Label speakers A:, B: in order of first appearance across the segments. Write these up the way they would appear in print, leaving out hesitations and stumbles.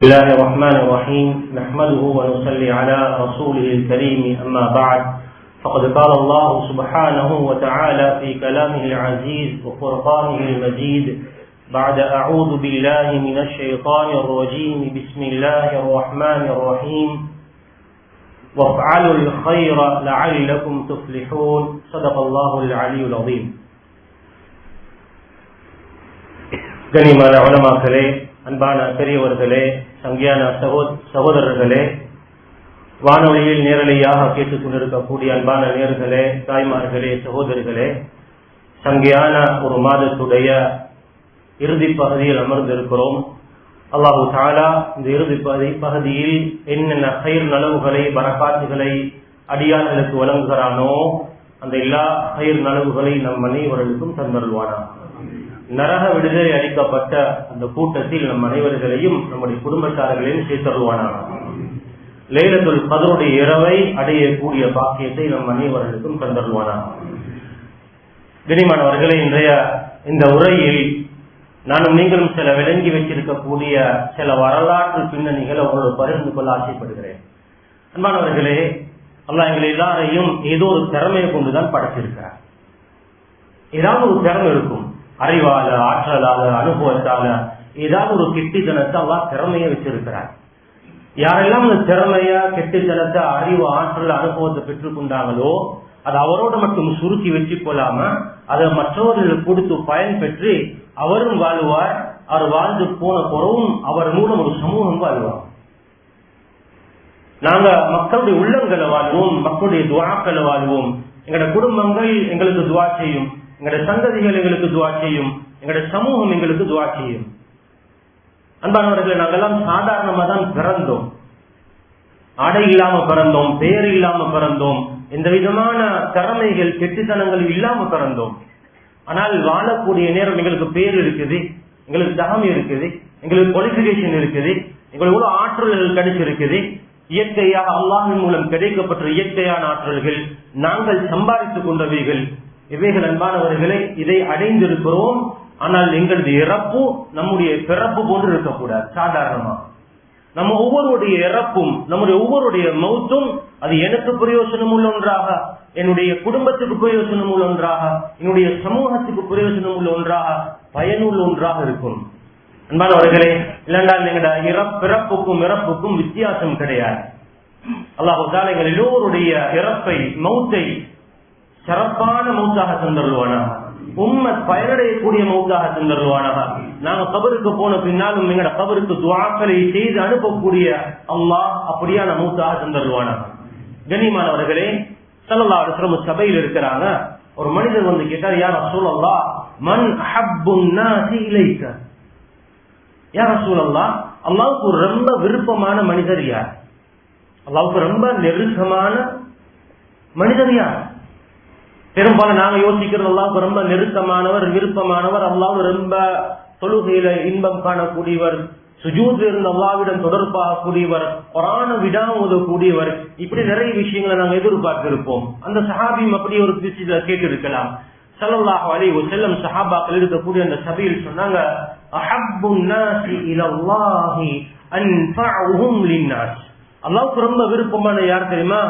A: بسم الله الرحمن الرحيم نحمده ونصلي على رسوله الكريم أما بعد فقد قال الله سبحانه وتعالى في كلامه العزيز وفرقانه المجيد بعد أعوذ بالله من الشيطان الرجيم بسم الله الرحمن الرحيم وافعلوا الخير لعلكم تفلحون صدق الله العلي العظيم. கனிமான உலமாக்களே, அன்பான பெரியவர்களே, சங்கியான சகோதரர்களே, வானொலியில் நேரலையாக கேட்டுக் கொண்டிருக்கக்கூடிய அன்பான நேயர்களே, தாய்மார்களே, சகோதரிகளே, சங்கியான ஒரு மாதத்துடைய இறுதி பகுதியில் அமர்ந்திருக்கிறோம். அல்லாஹு தஆலா இந்த இறுதி பகுதியில் என்னென்ன கயிர் நலவுகளை பரக்காத்துகளை அடியார்களுக்கு வழங்குகிறானோ அந்த எல்லா கயிர் நலவுகளை நம் அனைவர்களுக்கும் தந்தருள்வானாக. நரக விடுதலை அளிக்கப்பட்ட அந்த கூட்டத்தில் நம் அனைவர்களையும் நம்முடைய குடும்பத்தார்களையும் சேர்த்தருள்வானாக. லைலத்துல் கத்ருடைய இரவை அடையக்கூடிய பாக்கியத்தை நம் அனைவர்களுக்கும் தந்தருள்வானாக. கனிமானவர்களே, இன்றைய இந்த உரையில் நானும் நீங்களும் சில விளங்கி வைத்திருக்கக்கூடிய சில வரலாற்று பின்னணிகளை அவங்களோடு பகிர்ந்து கொள்ள ஆசைப்படுகிறேன். அன்பானவர்களே, அல்லாஹ் எங்களை எல்லாரையும் ஏதோ ஒரு திறமையை கொண்டுதான் படைச்சிருக்கிறார். ஏதாவது ஒரு திறமை இருக்கும், அறிவால, ஆற்றலால, அனுபவத்தால ஏதாவது ஒரு கெட்டித்தனத்தை அல்லாஹ் திறமையை வச்சிருக்கிறார். யாரெல்லாம் அந்த திறமைய, கெட்டித்தனத்தை, அறிவு, ஆற்றல், அனுபவத்தை பெற்றுக் கொண்டாங்களோ அது அவரோட மட்டும் சுருக்கி வச்சு கொள்ளாம அதை மற்றவர்களுக்கு கொடுத்து பயன் பெற்று அவரும் வாழ்வார். அவர் வாழ்ந்து போன பிறகும் அவர் மூலம் ஒரு சமூகம் வாழ்வார். நாங்க மக்களுடைய உள்ளங்களை வாழ்வோம், மக்களுடைய துவாக்களை வாழ்வோம். எங்களோட குடும்பங்கள் எங்களுக்கு துவா செய்யும், எங்களுடைய சந்ததிகள் எங்களுக்கு துவா செய்யும், எங்களுடைய சமூகம் எங்களுக்கு துவா செய்யும். அன்பானவர்களை, நாங்கெல்லாம் சாதாரணமா தான் பிறந்தோம். ஆடை இல்லாம பிறந்தோம், பெயர் இல்லாம பிறந்தோம், எந்த விதமான திறமைகள் கெட்டித்தனங்கள் இல்லாம பிறந்தோம். ஆனால் வாழக்கூடிய நேரம் எங்களுக்கு பேர் இருக்குது, எங்களுக்கு தகமை இருக்குது, எங்களுக்கு குவாலிபிகேஷன் இருக்குது, எங்களுக்கு எவ்வளவு ஆற்றல்கள் கிடைச்சிருக்குது. இயற்கையாக அல்லாஹ்வின் மூலம் கிடைக்கப்பட்ட இயற்கையான ஆற்றல்கள், நாங்கள் சம்பாதித்துக் கொண்டவைகள், இவைகள் அன்பானவர்களே இதை அடைந்திருக்கிறோம். ஆனால் எங்களது இறப்பு நம்முடைய பிறப்பு போன்று இருக்கக்கூடாது. சாதாரணமா நம்ம ஒவ்வொருடைய இறப்பும், நம்முடைய ஒவ்வொருடைய மௌத்தும் அது எனக்கு பிரயோசனம் உள்ள ஒன்றாக, என்னுடைய குடும்பத்துக்கு பிரயோசனம் உள்ள ஒன்றாக, என்னுடைய சமூகத்துக்கு பிரயோசனம் உள்ள ஒன்றாக, பயனுள்ள ஒன்றாக இருக்கும். அன்பானவர்களே, இல்லைன்றால் எங்களுடைய பிறப்புக்கும் இறப்புக்கும் வித்தியாசம் கிடையாது. அல்லாஹ் தஆலா எங்கள் எல்லோருடைய இறப்பை, மௌத்தை சிறப்பான மௌத்தாக தந்தருள்வானாக, உம்மத் பயனடையக்கூடிய மௌத்தாக தந்தருள்வானாக. நாங்க கபருக்கு போன பின்னாலும் எங்களோட கபருக்கு துஆக்களை செய்து அனுப்பக்கூடிய அல்லாஹ் அப்படியான மௌத்தாக தந்தருள்வானாக. கண்ணியமானவர்களே, ஸல்லல்லாஹு அலைஹி வஸல்லம் சபையில் இருக்கிறாங்க. ஒரு மனிதர் வந்து கேட்டார், யா ரசூலல்லாஹ் மன் அஹப்புன் நாஸி இலைக? யா ரசூலல்லாஹ், அல்லாஹ்வுக்கு ரொம்ப விருப்பமான மனிதர் யார்? அல்லாஹ்வுக்கு ரொம்ப நெருக்கமான மனிதர் யார்? பெரும்பாலும் நாங்க யோசிக்கிறது அல்லாஹ்வுக்கு ரொம்ப நெருக்கமானவர், விருப்பமானவர், அல்லாஹ்வுக்கு ரொம்ப தொழுகையில இன்பம் காணக்கூடியவர், சுஜூத்ல இருந்து அல்லாஹ்விடம் தொடர்பாகக்கூடியவர், குர்ஆன விடாம ஓதக்கூடியவர், இப்படி நிறைய விஷயங்களை நாங்க எதிர்பார்த்திருப்போம். அந்த சஹாபியும் அப்படி ஒரு விஷயத்துல கேட்டு இருக்கலாம். ஸல்லல்லாஹு அலைஹி வஸல்லம் சஹாபாக்கள் இருக்கக்கூடிய அந்த சபையில் சொன்னாங்க, அஹப்புன் நாஸி இலல்லாஹி அன்ஃபஉஹும் லின்னாஸ். அல்லாஹ்வுக்கு ரொம்ப விருப்பமான யார் தெரியுமா?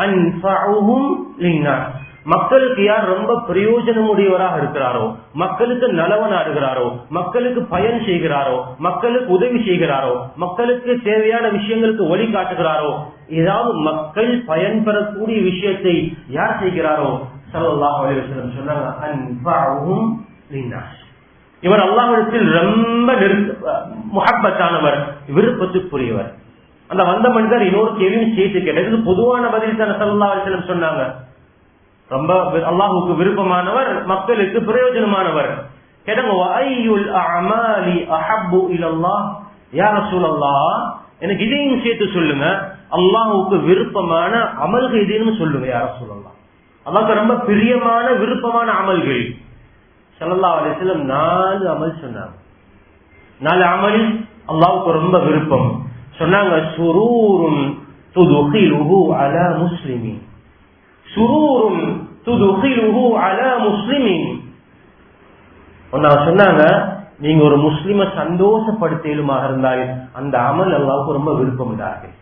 A: அன்ஃபஉஹும் லின்னாஸ். மக்களுக்கு யார் ரொம்ப பிரயோஜனம் உடையவராக இருக்கிறாரோ, மக்களுக்கு நலவனாடுகிறாரோ, மக்களுக்கு பயன் செய்கிறாரோ, மக்களுக்கு உதவி செய்கிறாரோ, மக்களுக்கு தேவையான விஷயங்களுக்கு வழிகாட்டுகிறாரோ, ஏதாவது மக்கள் பயன் பெறக்கூடிய விஷயத்தை யார் செய்கிறாரோ, ஸல்லல்லாஹு அலைஹி வஸல்லம் சொன்னாங்க, அன்ஃபஉஹும் லின்னாஸ். இவர் அல்லாஹ்விடத்தில் ரொம்ப முஹப்பத்தானவர், விருப்பத்துக்குரியவர். அந்த வந்த மனிதர் இன்னொரு கேள்வியும் சேர்த்து கேட்டது, பொதுவான பதில் தான் ஸல்லல்லாஹு அலைஹி வஸல்லம் சொன்னாங்க. ரொம்ப அல்லாஹ்வுக்கு விருப்பமானவர், மக்களுக்கு பிரயோஜனமானவர். கேட்டாங்க, வஅய்யுல் அஅமாலி அஹப்பு இலல்லாஹ்? யா ரசூலல்லாஹ், எனக்கு இதையும் சேர்த்து சொல்லுங்க, அல்லாஹ்வுக்கு விருப்பமான அமல்கள் எதுன்னு சொல்லுங்க யா ரசூலல்லாஹ். அல்லாஹ்வுக்கு ரொம்ப பிரியமான விருப்பமான அமல்கள். ஸல்லல்லாஹு அலைஹி வஸல்லம் 4 அமல் சொன்னாங்க. 4 அமலில் அல்லாஹ்வுக்கு ரொம்ப விருப்பம் சொன்னாங்க. சுரூருன் துதுகிலுஹு அலா முஸ்லிமின், சுரூருன் துதுகிலுஹு அலா முஸ்லிமின். சொன்னாங்க, நீங்க ஒரு முஸ்லிமை சந்தோஷப்படுத்தலுமாக இருந்தால் அந்த அமல் அல்லாஹ்வுக்கு ரொம்ப விருப்பம் உண்டார்கள்.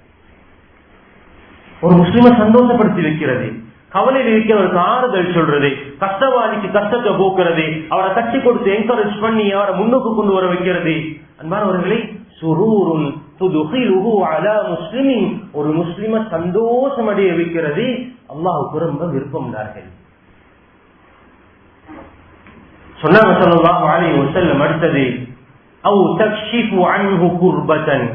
A: ஒரு முஸ்லிமை சந்தோஷப்படுத்தி வைக்கிறது, கவலையில் இருக்கிறவருக்கு ஆறுதல் சொல்றது, கஷ்டவாதிக்கு கஷ்டத்தை போக்குறது, அவரை கட்சி கொடுத்து என்கரேஜ் பண்ணி அவரை முன்னுக்கு கொண்டு வர வைக்கிறது. அன்பானவர்களை, சுரூருன் துதுகிலுஹு அலா முஸ்லிமின், ஒரு முஸ்லிமை சந்தோஷம் அடைய வைக்கிறது அல்லாஹ்வுக்கு ரொம்ப விருப்பம் உண்டார்கள். சொன்னாங்க ஸல்லல்லாஹு அலைஹி வஸல்லம், அடுத்தது அவ் தக்ஷிஃபு அன்ஹு குர்பதன்,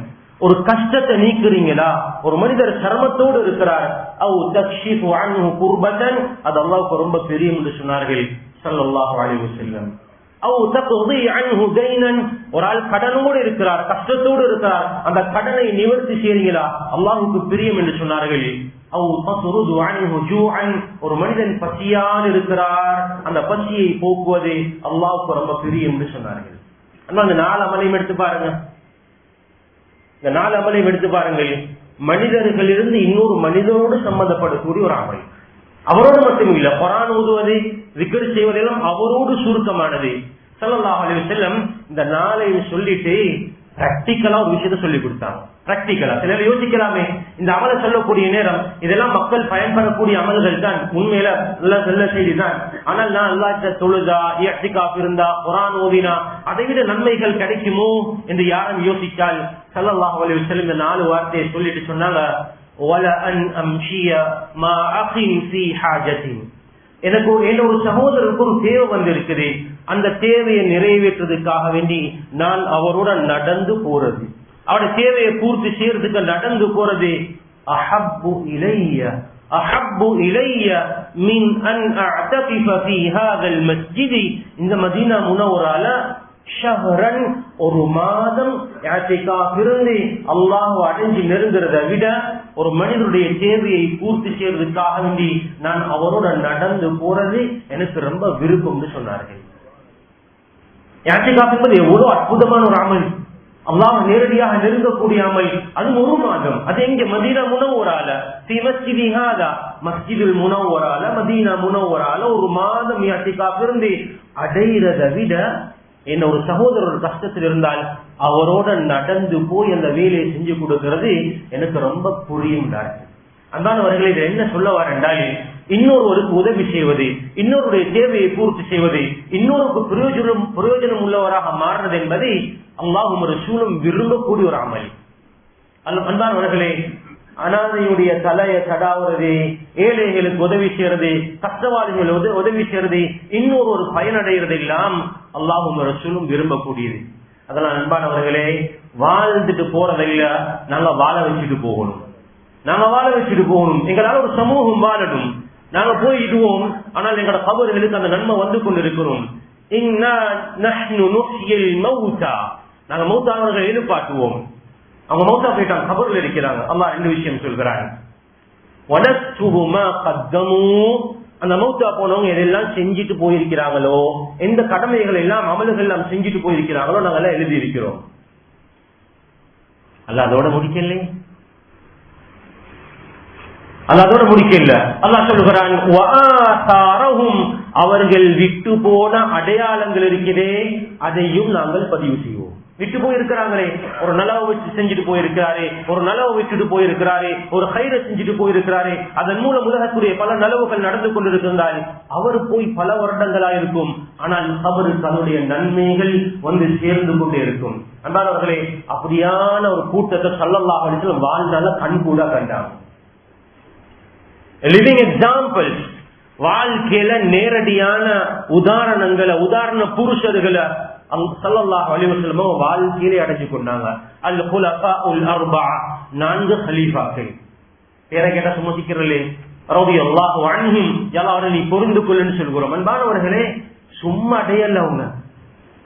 A: ஒரு கஷ்டத்தை நீக்குறீங்களா, ஒரு மனிதர் சிரமத்தோடு இருக்கிறார், அவ் தக்ஷிஃபு அன்ஹு குர்பதன், அது அல்லாஹ்வுக்கு ரொம்ப பெரிய என்று சொன்னார்கள் ஸல்லல்லாஹு அலைஹி வஸல்லம். அவ் தக்தி அன்ஹு தைனன், ஒரு ஆள் கடனோடு இருக்கிறார், கஷ்டத்தோடு இருக்கிறார், அந்த கடனை நிவர்த்தி செய்றீங்களா, அல்லாஹ்வுக்கு பிரியம் என்று சொன்னார்கள். அவ் தஸ்ருது அன்ஹு ஜூஅன், ஒரு மனிதன் பசியால் இருக்கிறார், அந்த பசியை போக்குவது அல்லாஹ்வுக்கு ரொம்ப பிரியம் என்று சொன்னார்கள். அந்த 4 அமலையும் எடுத்து பாருங்க. இந்த 4 அமலையும் எடுத்து பாருங்கள். மனிதர்களிலிருந்து இன்னொரு மனிதரோடு சம்பந்தப்படக்கூடிய ஒரு அமல். அவரோடு மட்டும் இல்ல, குர்ஆன் ஓதுவது, zikr செய்வதெல்லாம் அவரோடு சுருக்கமானது. ஸல்லல்லாஹு அலைஹி வஸல்லம் இந்த 4ஐயும் சொல்லிட்டு பிராக்டிகலா ஒரு விஷயத்தை சொல்லி கொடுத்தாங்க. பிராக்டிகலா சிலர் யோசிக்கலாமே, இந்த அமலை சொல்லக்கூடிய நேரம் இதெல்லாம் மக்கள் பயன்படக்கூடிய அமல்கள் தான், உண்மையில நல்ல செய்தி தான். ஆனால் நான் அல்லாஹ்ட்ட தொழுதா, இஅ்திகாஃப் இருந்தா, குர்ஆன் ஓதினா அதை விட நன்மைகள் கிடைக்குமோ என்று யாரும் யோசித்தால் ஸல்லல்லாஹு அலைஹி வஸல்லம் இந்த 4 வார்த்தையை சொல்லிட்டு சொன்னாங்க, வல அன் அம்ஷிய மா அகின் ஃபீ ஹாஜத்தின், எனக்கு ஒரு சகோதரருக்கு ஒரு தேவை வந்திருக்குது, அந்த தேவையை நிறைவேற்றுறதுக்காக வேண்டி நான் அவரோட நடந்து போறது, அவருடைய தேவையை பூர்த்தி செய்யறதுக்கு நடந்து போறது, அஹப்பு இலைய மின் அன் அஅ்தகிஃப ஃபீ ஹாதல் மஸ்ஜித், இந்த மதீனா முனவரால ஷஹரன், ஒரு மாதம் இஅ்திகாஃப் இருந்து அல்லாஹ்வை அடைஞ்சு நெருங்குறதை விட ஒரு மனிதனுடைய தேவையை பூர்த்தி செய்யறதுக்காக வேண்டி நான் அவரோட நடந்து போறது எனக்கு ரொம்ப விருப்பம்னு சொன்னார்கள். இஅ்திகாஃப் என்பது எவ்வளவு அற்புதமான ஒரு அமல், அல்லாஹ் நேரடியாக நெருங்கக்கூடிய அமல். அது ஒரு மாதம், அது எங்க மதீனா முனவரால, மஸ்ஜிதுல் முனவரால, மதீனா முனவரால ஒரு மாதம் இஅ்திகாஃப் இருந்து அடைகிறதை விட என்ன ஒரு சகோதரர் கஷ்டத்தில் இருந்தால் அவரோட நடந்து போய் அந்த வேலையை செஞ்சு கொடுக்கிறது எனக்கு ரொம்ப புரியும். அந்தானவர்களை இதை என்ன சொல்ல வரேன்டால், இன்னொருவருக்கு உதவி செய்வது, இன்னொருடைய தேவையை பூர்த்தி செய்வது, இன்னொருக்கு பிரயோஜனம் உள்ளவராக மாறுறது என்பதை அல்லாஹ்வும் ரசூலும் விரும்பக்கூடிய ஒரு அமல். அந்தானவர்களே, அனாதையுடைய தலையை தடாவுறது, ஏழைகளுக்கு உதவி செய்யறது, கஷ்டவாதிகள் உதவி செய்யறது, இன்னொரு பயனடைகிறது எல்லாம் அல்லாஹ்வும் ரசூலும் விரும்பக்கூடியது. அதெல்லாம் அன்பானவர்களே, வாழ்ந்துட்டு போறதில்ல, நாங்க வாழ வச்சுட்டு போகணும். எங்களால ஒரு சமூகம் வாழணும். நாங்க போயிடுவோம், ஆனால் எங்களோட கபர்களுக்கு அந்த நன்மை வந்து கொண்டிருக்கிறோம். நாங்க மௌத்தானவர்களை எதிர்பார்க்குவோம். அவங்க மௌத்தா போயிட்டாங்க, கபர்ல இருக்கிறாங்க. அல்லாஹ் 2 விஷயம் சொல்கிறாங்க. அந்த மௌத்தா போனவங்க எதெல்லாம் செஞ்சுட்டு போயிருக்கிறாங்களோ, எந்த கடமைகள் எல்லாம் அமல்கள் எல்லாம் செஞ்சுட்டு போயிருக்கிறாங்களோ நாங்க எல்லாம் எழுதி இருக்கிறோம். அல்லாஹ் அதோட முடிக்கல. அல்லாஹ் சொல்கிறான், அவர்கள் விட்டு போன அடையாளங்கள் இருக்கிறதே அதையும் நாங்கள் பதிவு செய்வோம். விட்டு போயிருக்கிறாங்களே, ஒரு நலவை வச்சு செஞ்சுட்டு போயிருக்கிறாரே, ஒரு நலவை விட்டுட்டு போயிருக்கிறாரே, ஒரு கயிறை செஞ்சுட்டு போயிருக்கிறாரே, அதன் மூலம் உலகத்துடைய பல நலவுகள் நடந்து கொண்டிருக்கிறார். அவர் போய் பல வருடங்களா இருக்கும், ஆனால் அவருக்கு அதனுடைய நன்மைகள் வந்து சேர்ந்து கொண்டே இருக்கும். அன்பானவர்களே, அப்படியான ஒரு கூட்டத்தை ஸல்லல்லாஹு அலைஹி வஸல்லம் வாழ்நாள கண்கூடா கண்டாங்க. லிவிங் எக்ஸாம்பிள், வாழ்க்கையில நேரடியான உதாரணங்களை, உதாரண புருஷர்களை ஸல்லல்லாஹு அலைஹி வஸல்லம் வாழ்க்கையிலே அடைஞ்சு கொண்டாங்க. அல் குலஃபாஉல் அர்பஆ, 4 கலீஃபாக்கள். பேரை கேட்டா சுமதிக்கிறலே ரலியல்லாஹு அன்ஹும், எல்லாரும் நீ பொருந்து கொள்ளுன்னு சொல்கிறோம். அன்பானவர்களே, சும்மா அடையல. அவங்க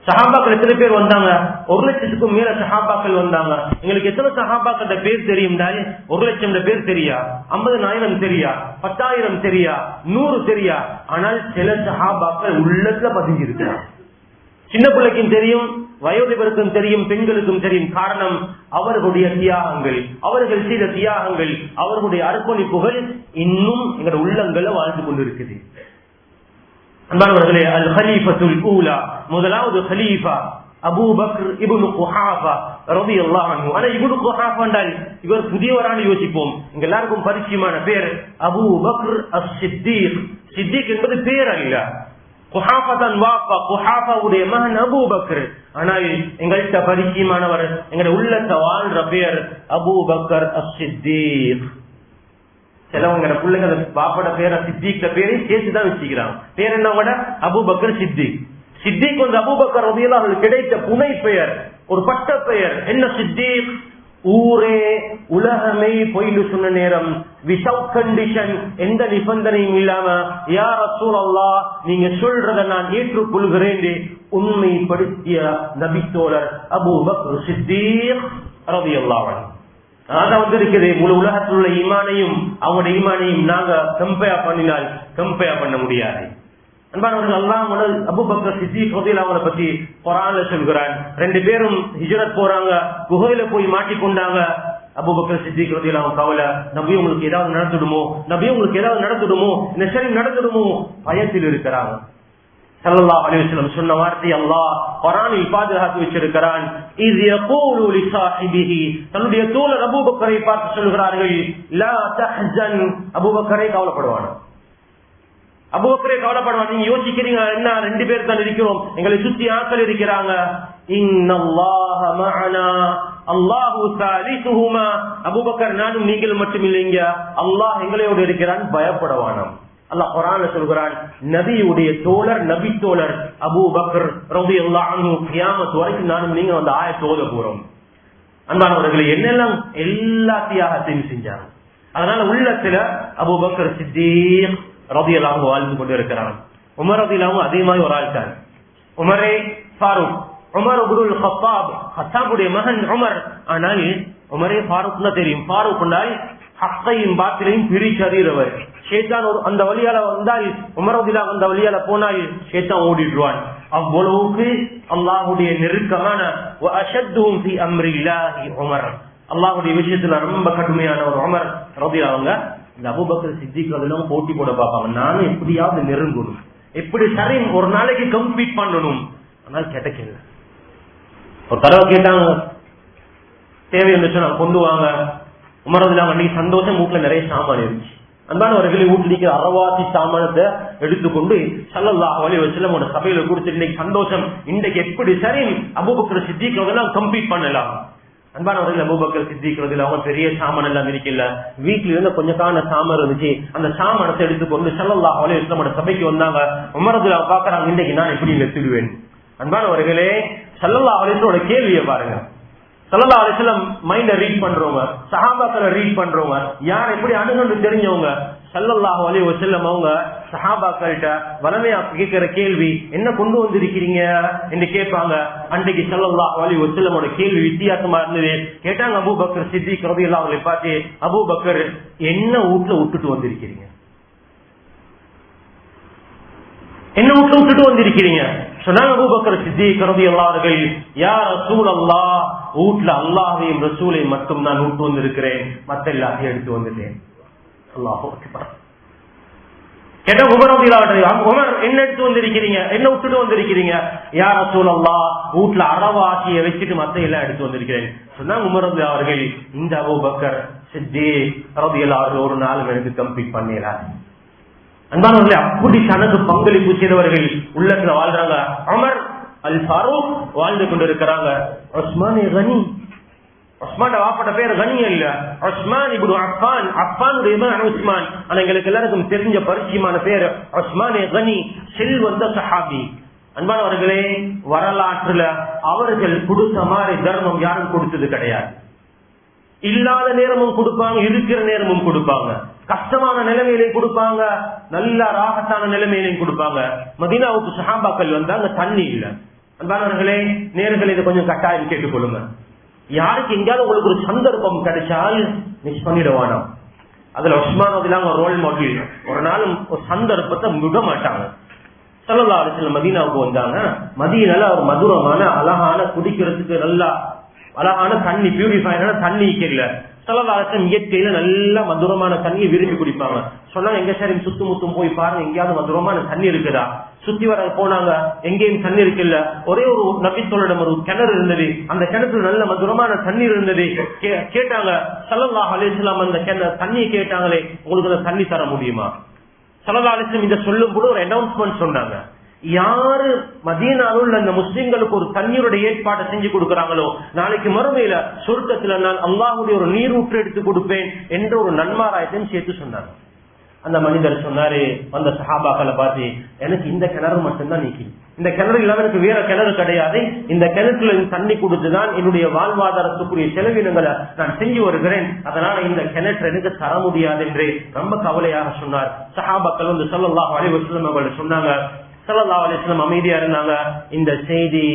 A: சஹாபாக்கள் எத்தனை பேர் வந்தாங்க? 1,00,000க்கும் மேல சஹாபாக்கள் வந்தாங்க. எங்களுக்கு எத்தனை சஹாபாக்களோட பேர் தெரியும்? 1,00,000 பேர் தெரியா, 50,000 தெரியா, 10,000 தெரியா, 100 தெரியா. ஆனால் சில சஹாபாக்கள் உள்ளத்துல பதிஞ்சிருக்கிறார். சின்ன பிள்ளைக்கும் தெரியும், வயோதிபருக்கும் தெரியும், பெண்களுக்கும் தெரியும். காரணம், அவர்களுடைய தியாகங்கள், அவர்கள் செய்த தியாகங்கள், அவர்களுடைய அர்ப்பணிப்புகள் இன்னும் எங்களோட உள்ளங்களை வாழ்ந்து கொண்டிருக்குது. அன்பானவர்களே, அல் ஹலீஃபத்துல் ஊலா, முதலாவது ஹலீஃபா அபூ பக்ர் இப்னு குஹாஃபா ரலியல்லாஹு அன்ஹு. ஆனா இப்னு குஹாஃபா என்றால் இவர் புதியவரான யோசிப்போம். இங்க எல்லாருக்கும் பரிச்சயமான பேர் அபூ பக்ர் அஸ்-சித்தீக். சித்திக் என்பது பேர் அல்ல, குஹாஃபா தான் வாப்பா, குஹாஃபாவுடைய மகன் அபூ பக்ர். ஆனால் எங்கள்கிட்ட பரிச்சயமானவர், எங்களுடைய உள்ளத்தை வாழ்ற பேர் அபூ பக்ர் அஸ்-சித்தீக். சிலவங்க பிள்ளைங்க பாப்பட பேர சித்திக் பேரையும் சேர்த்துதான் வச்சுக்கிறாங்க. பேர் என்ன? Abu Bakr Siddique. சித்திக் வந்து அபூபக்கர் ரலியல்லாஹு அன்ஹு கிடைத்த புனை பெயர், ஒரு பட்ட பெயர். என்ன சித்திக்? ஊரே உலகமே பொய்னு சொன்ன நேரம், விசவுட் கண்டிஷன், எந்த நிபந்தனையும் இல்லாம, யா ரசூலல்லாஹ் நீங்க சொல்றத நான் ஏற்றுக்கொள்கிறேன் உண்மைப்படுத்திய நபித்தோழர் அபூபக்கர் சித்தீக் ரலியல்லாஹு அன்ஹு. அதான் வந்திருக்கிறது. முழு உலகத்தில் உள்ள ஈமானையும் அவங்களுடைய ஈமானையும் நாங்க கம்பேர் பண்ணினால் கம்பேர் பண்ண முடியாது. அன்பானவர்கள், அல்லாஹ் அபூபக்கர் சித்தீக் ரலியல்லாஹு அன்ஹு பத்தி குர்ஆன்ல சொல்கிறான். ரெண்டு பேரும் ஹிஜ்ரத் போறாங்க, குகையில போய் மாட்டிக்கொண்டாங்க. அபூபக்கர் சித்தீக் ரலியல்லாஹு அன்ஹு கவலை, நபி உங்களுக்கு ஏதாவது நடந்துடுமோ, நபி உங்களுக்கு ஏதாவது நடந்துடுமோ, இந்த சரி நடந்துடுமோ, பயத்தில் இருக்கிறாங்க. ஸல்லல்லாஹு அலைஹி வஸல்லம் சொன்ன வார்த்தை அல்லாஹ் குர்ஆனில் பாதுகாத்து வச்சிருக்கிறான். இஸ் யகூலு லிஸாஹிபிஹி, தன்னுடைய தோழர் அபூபக்கரை பார்த்து சொல்கிறார்கள், லா தஹ்ஸன், அபூபக்கரை கவலைப்படுவானா, அபூபக்கரை கவலைப்படுவான். நீங்க யோசிக்கிறீங்க என்ன, ரெண்டு பேர் தான் இருக்கிறோம், எங்களை சுத்தி ஆட்கள் இருக்கிறாங்க. இன்னல்லாஹ மஅனா அல்லாஹு சாலிசுஹுமா, அபூபக்கர் நானும் நீங்கள் மட்டும் இல்லைங்க, அல்லாஹ் எங்களோடு இருக்கிறான், பயப்படவானாம். அல்லாஹ் குர்ஆன்ல சொல்கிறான், நபியுடைய தோழர், நபி தோழர் அபூபக்கர் ரலியல்லாஹு அன்ஹு கியாமத் வரைக்கும் நானும் நீங்க அந்த ஆயத்தை ஓத போறோம். அன்பானவர்களை, என்னெல்லாம் எல்லா தியாகத்தையும் செஞ்சாங்க. அதனால உள்ளத்துல அபூபக்கர் சித்தீக் ரலியல்லாஹு அன்ஹு வாழ்ந்து கொண்டு இருக்கிறான். உமர் ரலியல்லாஹு அன்ஹு அதே மாதிரி ஒரு ஆள் தான். உமரே ஃபாரூக், உமர் இப்னுல் கத்தாப், கத்தாபுடைய மகன் உமர். ஆனால் உமரே ஃபாரூக் தான் தெரியும். ஃபாரூக் ஹக்கையும் பாத்திலையும் பிரிச்சு அறிகிறவர். ஷேத்தான் அந்த வழியால வந்தால், உமர் ரலியல்லாஹு அந்த வழியால போனால் ஷேத்தான் ஓடிடுவான். அவ்வளவுக்கு அல்லாஹ்வுடைய நெருக்கமான வஅஷத்துஹும் ஃபீ அம்ரில்லாஹி உமர், அல்லாஹ்வுடைய விஷயத்துல ரொம்ப கடுமையான ஒரு உமர் ரலியல்லாஹு அன்ஹு. இந்த அபூபக்கர் சித்திக் ரலியல்லாஹு போட்டி போட பார்ப்பாங்க, நானும் எப்படியாவது நெருங்கணும், எப்படி சரி ஒரு நாளைக்கு கம்ப்ளீட் பண்ணணும். ஆனால் கிடைக்கல. ஒரு தடவை கேட்டாங்க, தேவை இருந்துச்சு நான் கொண்டு வாங்க. உமர் ரலியல்லாஹு அன்ஹு சந்தோஷம், வீட்டுல நிறைய சாமான் இருந்துச்சு. அன்பானவர்களை, வீட்டில் இருக்கிற அறவாசி சாமானத்தை எடுத்துக்கொண்டு ஸல்லல்லாஹு அலைஹி வஸல்லம் சபையில கொடுத்து, இன்னைக்கு சந்தோஷம், இன்றைக்கு எப்படி சரி அபூபக்கர் சித்திக் ரலியல்லாஹு கம்ப்ளீட் பண்ணலாம். அன்பானவர்கள், அபூபக்கர் சித்திக் ரலியல்லாஹு பெரிய சாமான் எல்லாம் இருக்கல, வீட்டுல இருந்த கொஞ்சம் காண சாமான் இருந்துச்சு. அந்த சாமானத்தை எடுத்துக்கொண்டு ஸல்லல்லாஹு அலைஹி வஸல்லம் சபைக்கு வந்தாங்க. உமர் ரலியல்லாஹு பாக்குறாங்க, இன்றைக்கு நான் எப்படி நிறுத்திடுவேன். அன்பானவர்களே, ஸல்லல்லாஹு அலைஹி வஸல்லம் கேள்வியை பாருங்க. ஸல்லல்லாஹு அலைஹி வஸல்லம் மைண்ட ரீட் பண்றவங்க, சஹாபாக்களை ரீட் பண்றவங்க, யார் எப்படி அணுகுன்னு தெரிஞ்சவங்க. ஸல்லல்லாஹு அலைஹி வஸல்லம் அவங்க சஹாபாக்கள்கிட்ட வலமையா கேட்கிற கேள்வி, என்ன கொண்டு வந்திருக்கிறீங்க என்று கேட்பாங்க. அன்றைக்கு ஸல்லல்லாஹு அலைஹி வஸல்லமோட கேள்வி வித்தியாசமா இருந்தது. கேட்டாங்க அபூபக்கர் சித்திக் ரலியல்லாஹு அன்ஹு பார்த்து, அபூபக்கர் என்ன வீட்டுல விட்டுட்டு வந்திருக்கிறீங்க, என்ன வீட்டுல விட்டுட்டு வந்திருக்கிறீங்க சொன்னாங்க. அபூபக்கர் சித்திக் ரலியல்லாஹு அன்ஹு, யா ரசூலல்லாஹ், வீட்டுல அல்லாஹ்வையும் ரசூலையும் மட்டும் நான் விட்டு வந்திருக்கிறேன், மத்த எல்லாத்தையும் எடுத்து வந்துட்டேன். அல்லாஹு அக்பர். கேட்டா உமர் ரலியல்லாஹு அன்ஹு, உமர் என்ன எடுத்து வந்திருக்கிறீங்க, என்ன விட்டுட்டு வந்திருக்கிறீங்க? யா ரசூலல்லாஹ், வீட்டுல அறவாசியை வச்சுட்டு மத்த எல்லாம் எடுத்து வந்திருக்கிறேன் சொன்னாங்க. உமர் ரலியல்லாஹு அன்ஹு, இந்த அபூபக்கர் சித்திக் ரலியல்லாஹு அன்ஹு ஒரு நாள் எனக்கு கம்ப்ளீட் பண்ணிடலாம். அன்பானவர்களே, அப்படி தனக்கு பங்களிப்பு செய்தவர்கள் உள்ளத்துல வாழ்றாங்க. உமர் அல் ஃபாரூக் வாழ்ந்து கொண்டிருக்கிறாங்க. உஸ்மான் கனி, உஸ்மான் வாப்பட்ட பேர் கனி இல்ல, உஸ்மான் இப்னு அஃபான், அஃபானுடைய மகன் உஸ்மான். ஆனா எங்களுக்கு எல்லாருக்கும் தெரிஞ்ச பரிச்சயமான பேர் உஸ்மான் கனி, செல்வந்த சஹாபி. அன்பானவர்களே, வரலாற்றுல அவர்கள் கொடுத்த மாதிரி தர்மம் யாரும் கொடுத்தது கிடையாது. இல்லாத நேரமும் கொடுப்பாங்க, இருக்கிற நேரமும் கொடுப்பாங்க, கஷ்டமான நிலைமையிலையும் கொடுப்பாங்க, நல்ல ராகத்தான நிலைமையிலையும் கொடுப்பாங்க. மதீனாவுக்கு சஹாபாக்கள் வந்தாங்க, தண்ணி இல்ல. அன்பானவர்களே, நேர்கள் இதை கொஞ்சம் கட்டாயம் கேட்டுக்கொள்ளுங்க. யாருக்கு எங்கேயாவது உங்களுக்கு ஒரு சந்தர்ப்பம் கிடைச்சால் மிஸ் பண்ணிடுவானா. அதுல உஸ்மான் ரலியல்லாஹு ரோல் மாடல். ஒரு நாள் ஒரு சந்தர்ப்பத்தை விட மாட்டாங்க. ஸல்லல்லாஹு அலைஹி வஸல்லம் மதீனாவுக்கு வந்தாங்க. மதீனால ஒரு மதுரமான அழகான குடிக்கிறதுக்கு நல்லா அழகான தண்ணி, பியூரிஃபைடான தண்ணி இல்ல. ஸல்லல்லாஹு அலைஹி வஸல்லம் இயற்கையில நல்ல மதுரமான தண்ணியை விரும்பி குடிப்பாங்க. சொன்னாங்க, எங்க சரி சுத்து முத்தும் போய் பாருங்க, எங்கேயாவது மதுரமான தண்ணி இருக்குதா? சுத்தி வர போனாங்க, எங்கேயும் தண்ணி இருக்குல்ல. ஒரே ஒரு நபித்தோளிடம் ஒரு கிணறு இருந்தது, அந்த கிணத்துல நல்ல மதுரமான தண்ணீர் இருந்தது. கேட்டாங்க ஸல்லல்லாஹு அலைஹி வஸல்லம், அந்த தண்ணியை கேட்டாங்களே, உங்களுக்கு அந்த தண்ணி தர முடியுமா? ஸல்லல்லாஹு அலைஹி வஸல்லம் இதை சொல்லும் போது ஒரு அனௌன்ஸ்மெண்ட் சொன்னாங்க, யாரு மதீனாவில் அந்த முஸ்லிம்களுக்கு ஒரு தண்ணீருடைய ஏற்பாட்டை செஞ்சு கொடுக்கிறாங்களோ, நாளைக்கு மறுமையில சொர்க்கத்துல நான் அல்லாஹ்வுடைய ஒரு நீரூற்று எடுத்து கொடுப்பேன் என்ற ஒரு நன்மாராயத்தையும் சேர்த்து சொன்னாங்க. அந்த மனிதர் சொன்னாரு, வந்த சஹாபாக்களை பார்த்து, எனக்கு இந்த கிணறு மட்டும்தான் நீக்கி, இந்த கிணறு இல்லாம எனக்கு வேற கிணறு கிடையாது, இந்த கிணற்றுல தண்ணி கொடுத்துதான் என்னுடைய வாழ்வாதாரத்துக்குரிய செலவினங்களை நான் செஞ்சு வருகிறேன், அதனால இந்த கிணற்று எனக்கு தர முடியாது என்று ரொம்ப கவலையாக சொன்னார். சஹாபாக்கள் வந்து ஸல்லல்லாஹு அலைஹி வஸல்லம் அவர்கள் சொன்னாங்க. ஸல்லல்லாஹு அலைஹி வஸல்லம் அமைதியா இருந்தாங்க. இந்த செய்தி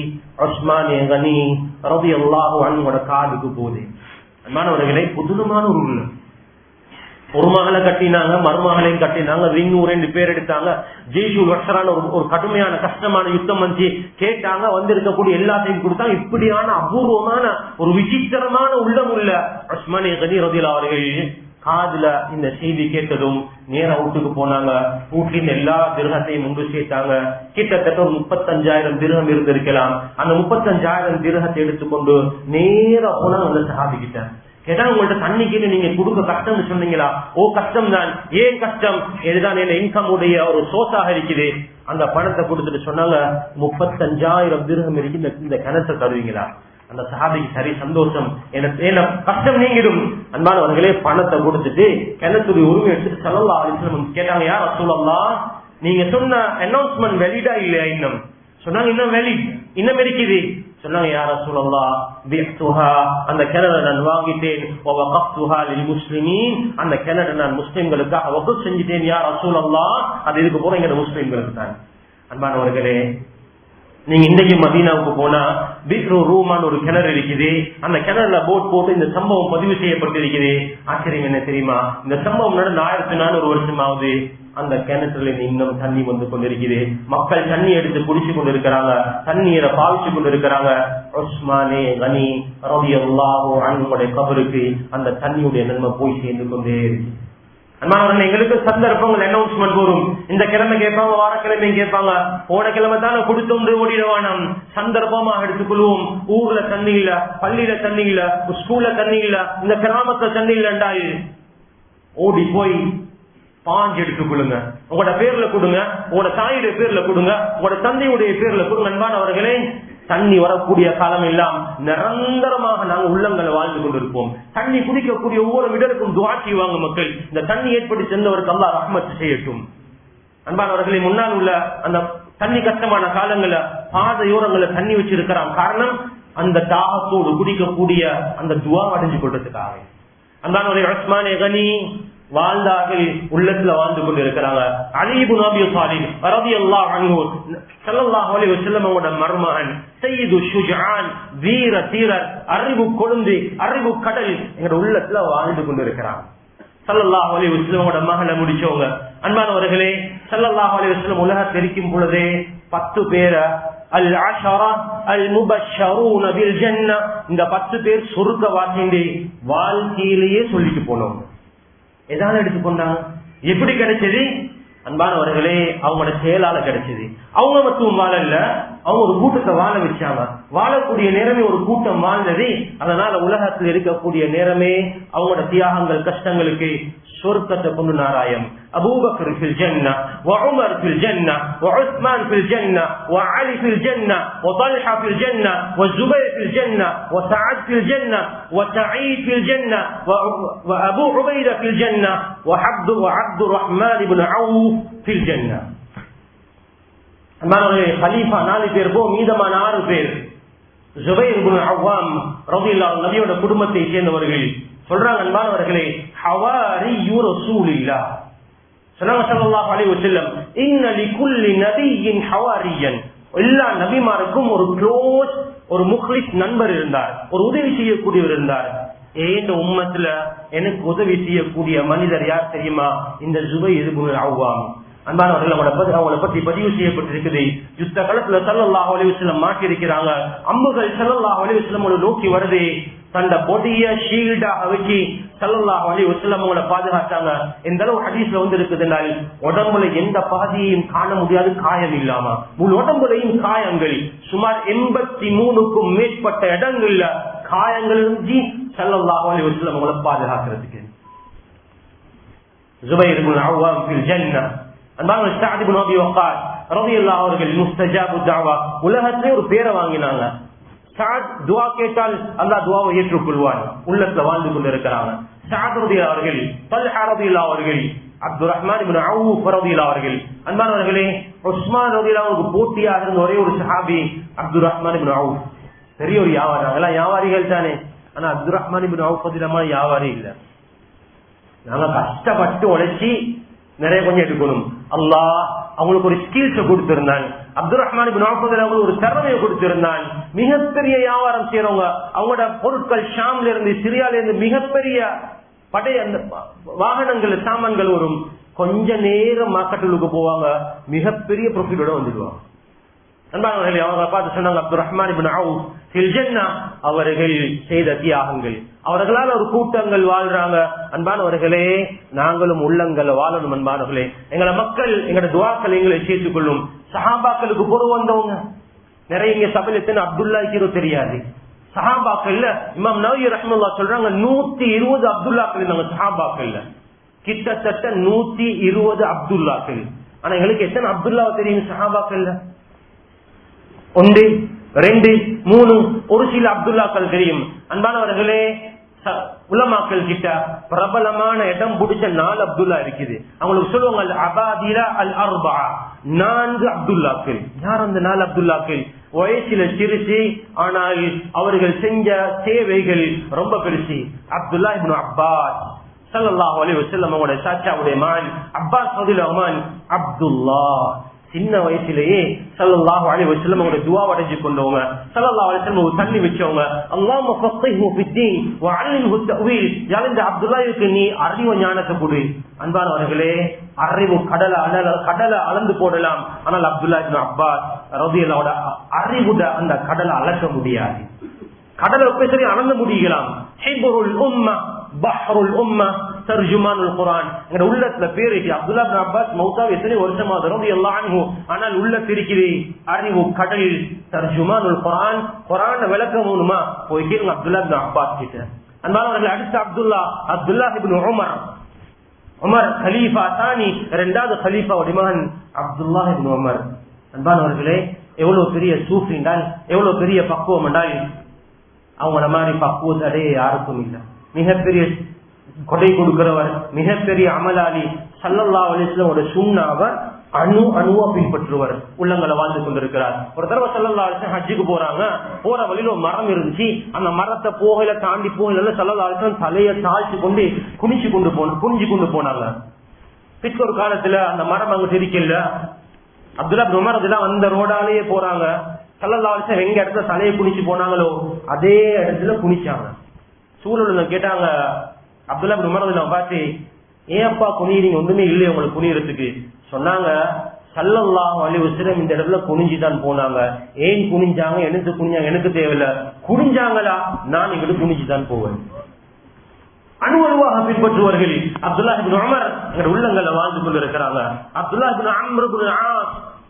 A: உஸ்மான் கனி ரலியல்லாஹு அன்ஹு காதுக்கு போகுது. மாணவர்களே, புதுமையான ஒரு உள்ளம். ஒரு மகளை கட்டினாங்க, மருமகளையும் கட்டினாங்க, ரிங்கூர் 2 பேர் எடுத்தாங்க. ஜெய்ஷுல் வஷரான ஒரு கடுமையான கஷ்டமான யுத்தம் வந்து கேட்டாங்க, வந்திருக்கக்கூடிய எல்லாத்தையும் கொடுத்தாங்க. இப்படியான அபூர்வமான ஒரு விசித்திரமான உள்ளம் உள்ள உஸ்மான் கனி ரலியல்லாஹு அவர்கள் காதுல இந்த செய்தி கேட்டதும் நேர வீட்டுக்கு போனாங்க. வீட்டின் எல்லா திரகத்தையும் முன்பு சேர்த்தாங்க. கிட்டத்தட்ட ஒரு 35,000 திரகம் இருந்திருக்கலாம். அந்த 35,000 திரகத்தை எடுத்துக்கொண்டு நேர போனாங்க அந்த சஹாபி கிட்ட. கேட்டா, உங்கள்ட்ட தண்ணிக்கு நீங்க கொடுக்க கஷ்டம்னு சொன்னீங்களா? ஓ, கஷ்டம் தான். ஏன் கஷ்டம்? இதுதான் என்ன இன்கம் உடைய ஒரு சோர்ஸாக இருக்குது. அந்த பணத்தை கொடுத்துட்டு சொன்னாங்க, 35,000 திரகம் இருக்கு, இந்த கிணத்தை தருவீங்களா? அந்த சஹாபிக்கு சரி சந்தோஷம், என்ன கஷ்டம் நீங்கிடும். அன்பானவர்களே, பணத்தை கொடுத்துட்டு கிணத்துடைய உரிமை எடுத்துட்டு ஸல்லல்லாஹு அலைஹி வஸல்லம் கேட்டாங்க, யா ரசூலல்லாஹ், நீங்க சொன்ன அனௌன்ஸ்மெண்ட் வெளிடா இல்லையா? இன்னும் சொன்னாங்க, இன்னும் வெளிட், இன்னும் இருக்குது. சொன்னாங்க, யா ரசூலல்லாஹ், பிஅத்துஹா, அந்த கிணறை நான் வாங்கிட்டேன், வ வகஃப்துஹா லில் முஸ்லிமீன், அந்த கிணறை நான் முஸ்லிம்களுக்காக வக்ஃப் செஞ்சிட்டேன் யா ரசூலல்லாஹ், அது இதுக்கு போறீங்க முஸ்லிம்களுக்கு தான். அன்பானவர்களே, நீங்க இன்றைக்கு மதீனாவுக்கு போனா பிக்ரு ரூமான் ஒரு கிணறு இருக்குது. அந்த கிணறுல போட் போட்டு இந்த சம்பவம் பதிவு செய்யப்பட்டிருக்குது. ஆச்சரியம் என்ன தெரியுமா? இந்த சம்பவம் நடந்து 1400 வருஷமாவது அந்த கிணற்றுல இன்னும் தண்ணி வந்து கொண்டிருக்குது. மக்கள் தண்ணி எடுத்து குடிச்சு கொண்டிருக்கிறாங்க, தண்ணீரை பாவிச்சு கொண்டிருக்கிறாங்க. உஸ்மானே கனி ரலியல்லாஹு அன்ஹு கபருக்கு அந்த தண்ணியுடைய நன்மை போய் சேர்ந்து கொண்டே இருக்கு. அன்பானவர்கள், எங்களுக்கு சந்தர்ப்பங்கள் அனௌன்ஸ்மெண்ட் வரும். இந்த கிழமை கேட்பாங்க, வாரக்கிழமையும் கேட்பாங்க. போன கிழமை தானே கொடுத்தோன்று ஓடிடுவானம். சந்தர்ப்பமாக எடுத்துக்கொள்வோம். ஊர்ல தண்ணி இல்ல, பள்ளியில தண்ணி இல்ல, ஸ்கூல்ல தண்ணி இல்ல, இந்த கிராமத்துல தண்ணி இல்லண்டாயு ஓடி போய் பாஞ்சு எடுத்துக்கொள்ளுங்க. உங்களோட பேர்ல கொடுங்க, உங்களோட தாயுடைய பேர்ல கொடுங்க, உங்களோட தந்தையுடைய பேர்ல கொடுங்க. அன்பானவர்களே, தண்ணி வரக்கூடிய காலம் எல்லாம் நிரந்தரமாக நாங்கள் உள்ளங்களை வாழ்ந்து கொண்டிருப்போம். தண்ணி குடிக்கக்கூடிய ஒவ்வொரு இடருக்கும் துஆ செய்வாங்க மக்கள். இந்த தண்ணி ஏற்பட்டு சென்றவருக்கு அல்லாஹ் ரஹ்மத் செய்யட்டும். அன்பானவர்களை, முன்னால் உள்ள அந்த தண்ணி கஷ்டமான காலங்கள பாதையோரங்களை தண்ணி வச்சிருக்கிறான். காரணம், அந்த தாகத்தோடு குடிக்கக்கூடிய அந்த துஆ அடைஞ்சு கொள்றதுக்காக. அன்பானவர்கள், உஸ்மான் கனி வாழ்ந்தார்கள், உள்ளத்துல வாழ்ந்து கொண்டிருக்கிறாங்க. அலி இப்னு அபீ தாலிப் ரலியல்லாஹு அன்ஹு ஸல்லல்லாஹு அலைஹி வஸல்லம் அவரோட மருமகன் சய்யிது ஷுஜான், வீர தீரர், அறிவு கொழுந்து, அறிவு கடல் எங்க உள்ளத்துல வாழ்ந்து கொண்டிருக்கிறாங்க. ஸல்லல்லாஹு அலைஹி வஸல்லம் அவரோட மகளை முடிச்சவங்க. அன்பானவர்களே, ஸல்லல்லாஹு அலைஹி வஸல்லம் உலகத்தை தெரிக்கும் பொழுதே 10 பேரை அல் அஷரா அல் முபஷ்ஷரூன பில் ஜன்னah, இந்த 10 பேர் சொர்க்கவாசின்னு வாழ்க்கையிலேயே சொல்லிட்டு போனவங்க. எதால எடுத்துக்கொண்டாங்க? எப்படி கிடைச்சது? அன்பானவர்களே, அவங்களோட செயலால கிடைச்சது. அவங்க மட்டும் வாழல, அவங்க ஒரு கூட்டத்தை வாழ வச்சாங்க. வாழக்கூடிய நேரமே ஒரு கூட்டம் வாழ்ந்தது. அதனால உலகத்தில் இருக்கக்கூடிய நேரமே அவங்களோட தியாகங்கள், கஷ்டங்களுக்கு சொர்க்கத்தை கொண்டு நாராயம். அபூபக்கர் ஃபில் ஜன்னah, வ உமர் ஃபில் ஜன்னah, வ உஸ்மான் ஃபில் ஜன்னah, வ அலி ஃபில் ஜன்னah, வ தல்ஹா ஃபில் ஜன்னah, வ ஜுபைர் ஃபில் ஜன்னah, வ சஅத் ஃபில் ஜன்னah, வ சஈத் ஃபில் ஜன்னah, வ அபூ உபைதா ஃபில் ஜன்னah, வ அப்துர் ரஹ்மான் இப்னு அவுஃப் ஃபில் ஜன்னah. கலீஃபா 4 பேர் போ, மீதமான 6 பேர். ஜுபைர் இப்னு அவ்வாம் ரலியல்லாஹு அன்ஹு நபியோட குடும்பத்தை சேர்ந்தவர்கள். சொல்றாங்க, அன்பானவர்களே, ஹவாரியு ரசூலில்லாஹ் ஸல்லல்லாஹு அலைஹி வஸல்லம், இன்ன லிகுல்லி நபிய்யின் ஹவாரியன், எல்லா நபிமாருக்கும் ஒரு க்ளோஸ், ஒரு முக்லிஸ் நண்பர் இருந்தார், ஒரு உதவி செய்யக்கூடியவர் இருந்தார். இந்த உம்மத்துல எனக்கு உதவி செய்யக்கூடிய மனிதர் யார் தெரியுமா? இந்த ஜுபைர் இப்னு அவ்வாம். அன்பானவர்கள், அவங்களை பற்றி பதிவு செய்யப்பட்டிருக்குது. யுத்த காலத்துல ஸல்லல்லாஹு அலைஹி வஸல்லம் மாட்டி இருக்கிறாங்க. அம்புகள் ஸல்லல்லாஹு அலைஹி வஸல்லம் நோக்கி வருது. தந்த பொடிய ஷீல்டாக வச்சு ஸல்லல்லாஹு அலைஹி வஸல்லம் அவங்கள பாதுகாத்தாங்க. இந்த அளவு ஹதீஸ்ல வந்து இருக்குதுனால் உடம்புல எந்த பாதியையும் காண முடியாது, காயம் இல்லாம முழு உடம்புலையும் காயங்கள். சுமார் 83க்கும் மேற்பட்ட இடங்கள்ல காயங்கள் இருந்து ஸல்லல்லாஹு அலைஹி வஸல்லம் அவங்கள பாதுகாக்கிறதுக்கு. ஜுபைர் இப்னு அவ்வாம் ஃபில் ஜன்னah. அன்பான சஅத் இப்னு அபி வக்காஸ் ரலியல்லாஹு அவர்கள் முஸ்தஜாபு தஅவா உலகத்திலே ஒரு பேரை வாங்கினாங்க. சஅத் துஆ கேட்டால் அல்லாஹ் துஆவை ஏற்றுக்கொள்வான், உள்ளத்துல வாழ்ந்து கொண்டிருக்கிறாங்க. சஅத் ரலியல்லாஹு அவர்கள், தல்ஹா ரலியல்லாஹு அவர்கள், அப்துல் ரஹ்மான் இப்னு அவ்ஃப் ரலியல்லாஹு அவர்கள். அன்பானவர்களே, உஸ்மான் ரலியல்லாஹு அவருக்கு போட்டியாக இருந்த ஒரே ஒரு சஹாபி அப்துல் ரஹ்மான் இப்னு அவ்ஃப். பெரிய ஒரு வியாபாரி, நாங்கெல்லாம் வியாபாரிகள் தானே. ஆனா அப்துல் ரஹ்மான் இப்னு அவ்ஃப் ரலியல்லாஹு வியாபாரி இல்ல. நாங்க கஷ்டப்பட்டு உழைச்சி நிறைய கொஞ்சம் எடுக்கணும். அல்லாஹ் அவங்களுக்கு ஒரு ஸ்கில்ஸ் கொடுத்திருந்தான். அப்துல் ரஹ்மான் இப்னு அவ்ஃப் அவங்களுக்கு ஒரு திறமையை கொடுத்திருந்தான். மிகப்பெரிய வியாபாரம் செய்யறவங்க, அவங்களோட பொருட்கள் ஷாம்ல இருந்து சிரியால இருந்து மிகப்பெரிய படை அந்த வாகனங்கள் சாமான்கள் வரும். கொஞ்ச நேரம் மார்க்கெட்டுக்கு போவாங்க, மிகப்பெரிய ப்ராஃபிட்டோட வந்துடுவாங்க. அன்பானவர்களே, அவங்க பார்த்து சொன்னாங்க அப்துல் ரஹ்மான் இப்னு அவ்ஃப் ஃபில் ஜன்னah, அவர்கள் செய்த தியாகங்கள், அவர்களால் ஒரு கூட்டங்கள் வாழ்றாங்க. அன்பானவர்களே, நாங்களும் உள்ளங்களை வாழணும். அன்பானவர்களே, எங்களை மக்கள் எங்களோட துஆக்கள் எங்களை சேர்த்துக் கொள்ளும். சஹாபாக்களுக்கு பொறுப்பு வந்தவங்க நிறைய இங்க சபையில எத்தனை அப்துல்லாஹ்க்கு தெரியாது. சஹாபாக்கள்ல இமாம் நவவி ரஹ்மத்துல்லாஹ் சொல்றாங்க 120 அப்துல்லாக்கள் இருந்தாங்க சஹாபாக்கள்ல, கிட்டத்தட்ட 120 அப்துல்லாக்கள். ஆனா எங்களுக்கு எத்தனை அப்துல்லா தெரியும் சஹாபாக்கள்ல? 1, 2, 3, ஒரு சில அப்துல்லாக்கள் தெரியும். அன்பானவர்களே, உலமாக்கள் கிட்ட பிரபலமான இடம் பிடிச்ச 4 அப்துல்லா இருக்குது. அவங்களுக்கு சொல்லுவாங்க அல் அபாதிலா அல் அர்பா, 4 அப்துல்லாக்கள். யார் அந்த 4 அப்துல்லாக்கள்? வயசில சிறுசி, ஆனால் அவர்கள் செஞ்ச சேவைகள் ரொம்ப பெருசு. அப்துல்லா இப்னு அப்பாஸ் ஸல்லல்லாஹு அலைஹி வஸல்லம் அவருடைய சாச்சாவுடைய மகன் அப்பாஸ் ரலியல்லாஹு அன்ஹு. அப்துல்லாஹ் சின்ன வயசுலயே ஸல்லல்லாஹு அலைஹி வஸல்லம் அவருடைய துஆவை அடைஞ்சு கொண்டவங்க. ஸல்லல்லாஹு அலைஹி வஸல்லம் தண்ணி வச்சவங்க. அல்லாஹும்ம ஃபக்ஹிஹு ஃபித்தீன் வ அல்லிம்ஹு தஅவீல். யா இந்த அப்துல்லாஹ்வுக்கு நீ அறிவு ஞானத்தை கொடு. அன்பானவர்களே, அறிவு கடலை அளந்து போடலாம், ஆனால் அப்துல்லாஹ் இப்னு அப்பாஸ் ரலியல்லாஹு அன்ஹு அறிவுட அந்த கடலை அளக்க முடியாது. கடலை எப்படி அளந்து முடியலாம்? ஹிப்ருல் உம்ம பஹ்ருல் உம்ம தர்ஜுமானுல் குர்ஆன். எங்க உள்ளத்துல பேரு அப்துல்லாஹ் இப்னு அப்பாஸ் மௌத்தாவை எத்தனை வருஷமா ரலியல்லாஹு அன்ஹு, ஆனால் உள்ளத்துல இருக்குது அறிவு கடல் தர்ஜுமானுல் குர்ஆன். குர்ஆனை விளக்கணுமா போய் கேளுங்க அப்துல்லாஹ் இப்னு அப்பாஸ் கிட்ட. அன்பானவர்களே, அடுத்த அப்துல்லாஹ் இப்னு உமர் கலீஃபா தானி, இரண்டாவது கலீஃபாவுடைய மகன் அப்துல்லாஹ் இப்னு உமர். அன்பானவர்களே, எவ்வளவு பெரிய சூஃபி என்றால், எவ்வளவு பெரிய பக்குவம் என்றால், அவங்கள மாதிரி பக்குவம் அடைய யாருக்கும் இல்லை. மிகப்பெரிய கொடை கொடுக்கிறவர், மிகப்பெரிய அமலாளி. ஸல்லல்லாஹு அலைஹி வஸல்லம் சுன்னாவை அணுவா பின்பற்றுவர், உள்ளங்களை வாழ்ந்து கொண்டிருக்கிறார். ஒரு தடவை ஸல்லல்லாஹு அலைஹி வஸல்லம் ஹஜ்ஜுக்கு போறாங்க. போற வழியில ஒரு மரம் இருந்துச்சு. அந்த மரத்தை போகல தாண்டி போகல ஸல்லல்லாஹு அலைஹி வஸல்லம் தலையை தாழ்த்தி கொண்டு குனிஞ்சு கொண்டு போனாங்க. பிற்க ஒரு காலத்துல அந்த மரம் அங்க தெரிக்கல. அப்துல்லாஹ் இப்னு உமர் அதெல்லாம் அந்த ரோடாலேயே போறாங்க. ஸல்லல்லாஹு அலைஹி வஸல்லம் எங்க இடத்துல தலையை குனிச்சு போனாங்களோ அதே இடத்துல குனிச்சாங்க. சூழல கேட்டாங்க அப்துல்லாஹ் இப்னு உமர் பார்த்து, ஏன்ப்பா குனிறீங்க, ஒண்ணுமே இல்லையே உங்களுக்கு குனிறதுக்கு? சொன்னாங்க, ஸல்லல்லாஹு அலைஹி வஸல்லம் இந்த இடத்துல குனிஞ்சுதான் போனாங்க. ஏன் குனிஞ்சாங்க, எனக்கு குனிஞ்சாங்க எனக்கு தேவையில்லை. குனிஞ்சாங்களா, நான் இங்கிட்டு குனிஞ்சுதான் போவேன். அணுவணுவாக பின்பற்றுவார்கள். அப்துல்லாஹ் இப்னு உமர் எங்க உள்ளங்களை வாழ்ந்து கொண்டிருக்கிறாங்க. அப்துல்லாஹ் இப்னு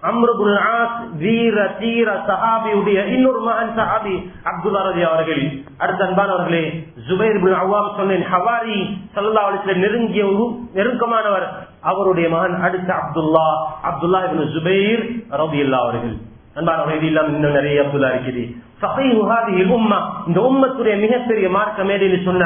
A: அம்ர் இப்னு ஆஸ் வீர தீர சஹாபியுடைய இன்னொரு மகன் சஹாபி அப்துல்லாஹ் ரலியல்லாஹு அவர்கள். அடுத்த அன்பானவர்களே, ஜுபைர் இப்னு அவ்வாம் சொன்னேன், ஹவாரி ஸல்லல்லாஹு அலைஹி வஸல்லம் நெருக்கமானவர். அவருடைய மகன் அடுத்த அப்துல்லாஹ் இப்னு ஜுபைர் ரலியல்லாஹு அவர்கள். அன்பானவர்களே, இதெல்லாம் இன்னும் நிறைய அப்துல்லா இருக்குது. ஃபகீஹு ஹாதிஹில் உம்மah, இந்த உம்மத்துடைய மிகப்பெரிய மார்க்க மேதைன்னு சொன்ன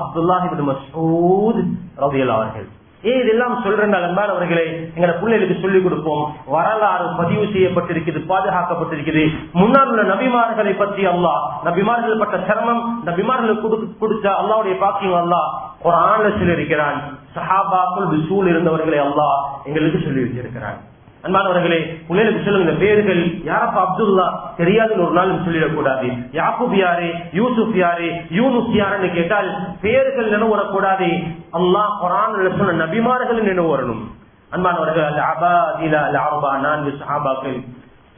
A: அப்துல்லாஹ் இப்னு மஸ்ஊத் ரலியல்லாஹு அவர்கள். இதெல்லாம் சொல்றேன் அன்பானவர்களே, எங்களை பிள்ளைகளுக்கு சொல்லிக் கொடுப்போம். வரலாறு பதிவு செய்யப்பட்டிருக்கிறது, பாதுகாக்கப்பட்டிருக்கிறது. முன்னால் உள்ள நபிமார்களை பற்றி அல்லாஹ், நபிமார்கள் பட்ட சிரமம், நபிமார்களுக்கு கொடுத்த அல்லாஹ்வுடைய பாக்கியம் அல்லாஹ் குர்ஆன்ல சொல்லியிருக்கிறான். சஹாபாக்கள் விசூல் இருந்தவர்களை அல்லாஹ் எங்களுக்கு சொல்லி வச்சிருக்கிறான். அன்பானவர்களே, பிள்ளைகளுக்கு சொல்லுங்க, இந்த பேர்கள் யாரப்பா அப்துல்லா தெரியாதுன்னு ஒரு நாள் சொல்லிடக்கூடாது. யாக்கூப் யாரு, யூசுப் யாரு, யூனுஸ் யாருன்னு கேட்டால் பேர்கள் நினைவு வரக்கூடாது. அல்லாஹ் குர்ஆன்ல சொன்ன நபிமார்கள் நினைவு வரணும். அன்பானவர்கள், அல் அபாதிலா அல் அர்பா, 4 சஹாபாக்கள்,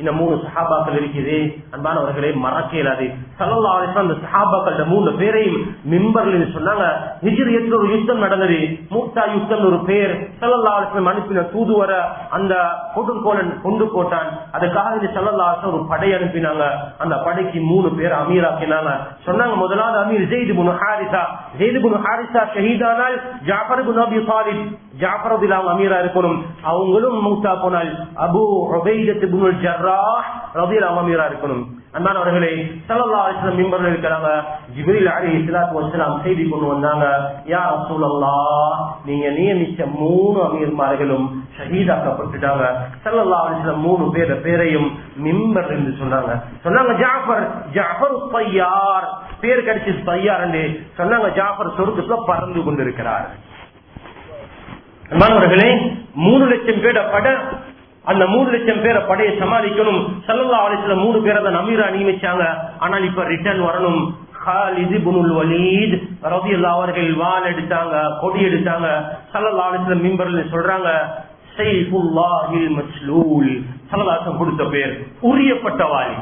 A: இந்த 3 சஹாபாக்கள் இருக்குது. அன்பானவர்களே, மறக்க இயலாது. ஸல்லல்லாஹு அலைஹி வஸல்லம் அந்த சஹாபாக்கள் 3 பேரையும் மிம்பர்ல சொன்னாங்க. ஹிஜ்ரியத்துல ஒரு யுத்தம் நடந்தது, மூத்தா யுத்தம் ஒரு பேர். ஸல்லல்லாஹு அலைஹி வஸல்லம் அனுப்பின தூதுவர அந்த கொடுங்கோலன் கொண்டு போட்டான். அதுக்காக ஸல்லல்லாஹு அலைஹி வஸல்லம் ஒரு படை அனுப்பினாங்க. அந்த படைக்கு 3 பேர் அமீராக்கினாங்க. சொன்னாங்க முதலாவது அமீர் ஸைத் இப்னு ஹாரிஸா. ஸைத் இப்னு ஹாரிஸா ஷஹீதானால் ஜாஃபர் இப்னு அபி தாலிப், ஜாஃபர் ரலியல்லாஹு அமீரா இருக்கணும். அவங்களும் மௌத்தா போனால் அபூ உபைதா இப்னுல் ஜர்ராஹ் ரலியல்லாஹு அமீரா இருக்கணும். அன்பானவர்களே, ஸல்லல்லாஹு அலைஹி வஸல்லம் மிம்பர்ல இருக்காங்க. ஜிப்ரீல் அலைஹிஸ்ஸலாத்து வஸ்ஸலாம் செய்தி கொண்டு வந்தாங்க. யா ரசூலல்லாஹ், நீங்க நியமிச்ச 3 அமீர்மார்களும் ஷஹீதாக்கப்பட்டுட்டாங்க. ஸல்லல்லாஹு அலைஹி வஸல்லம் 3 பேரையும் மிம்பர்ல இருந்து சொன்னாங்க. ஜாஃபர் தய்யார், பேர் கிடைச்சது தய்யார் என்று சொன்னாங்க. ஜாஃபர் சொர்க்கத்துல பறந்து கொண்டிருக்கிறார். அன்பானவர்களே, 3 லட்சம் பேர படை, அந்த 3 லட்சம் பேரை படையை சமாளிக்கணும். ஸல்லல்லாஹு அலைஹி வஸல்லம் 3 பேரை தான் அமீரா நியமிச்சாங்க. ஆனால் இப்ப ரிட்டர்ன் வரணும். காலித் இப்னுல் வலீத் ரலியல்லாஹு அவர்கள் வாள் எடுத்தாங்க, கொடி எடுத்தாங்க. ஸல்லல்லாஹு அலைஹி வஸல்லம் மிம்பர்ல சொல்றாங்க, ஸைஃபுல்லாஹில் மஸ்லூல். ஸல்லல்லாஹு அலைஹி வஸல்லம் கொடுத்த பேர் உரியப்பட்ட வாளி.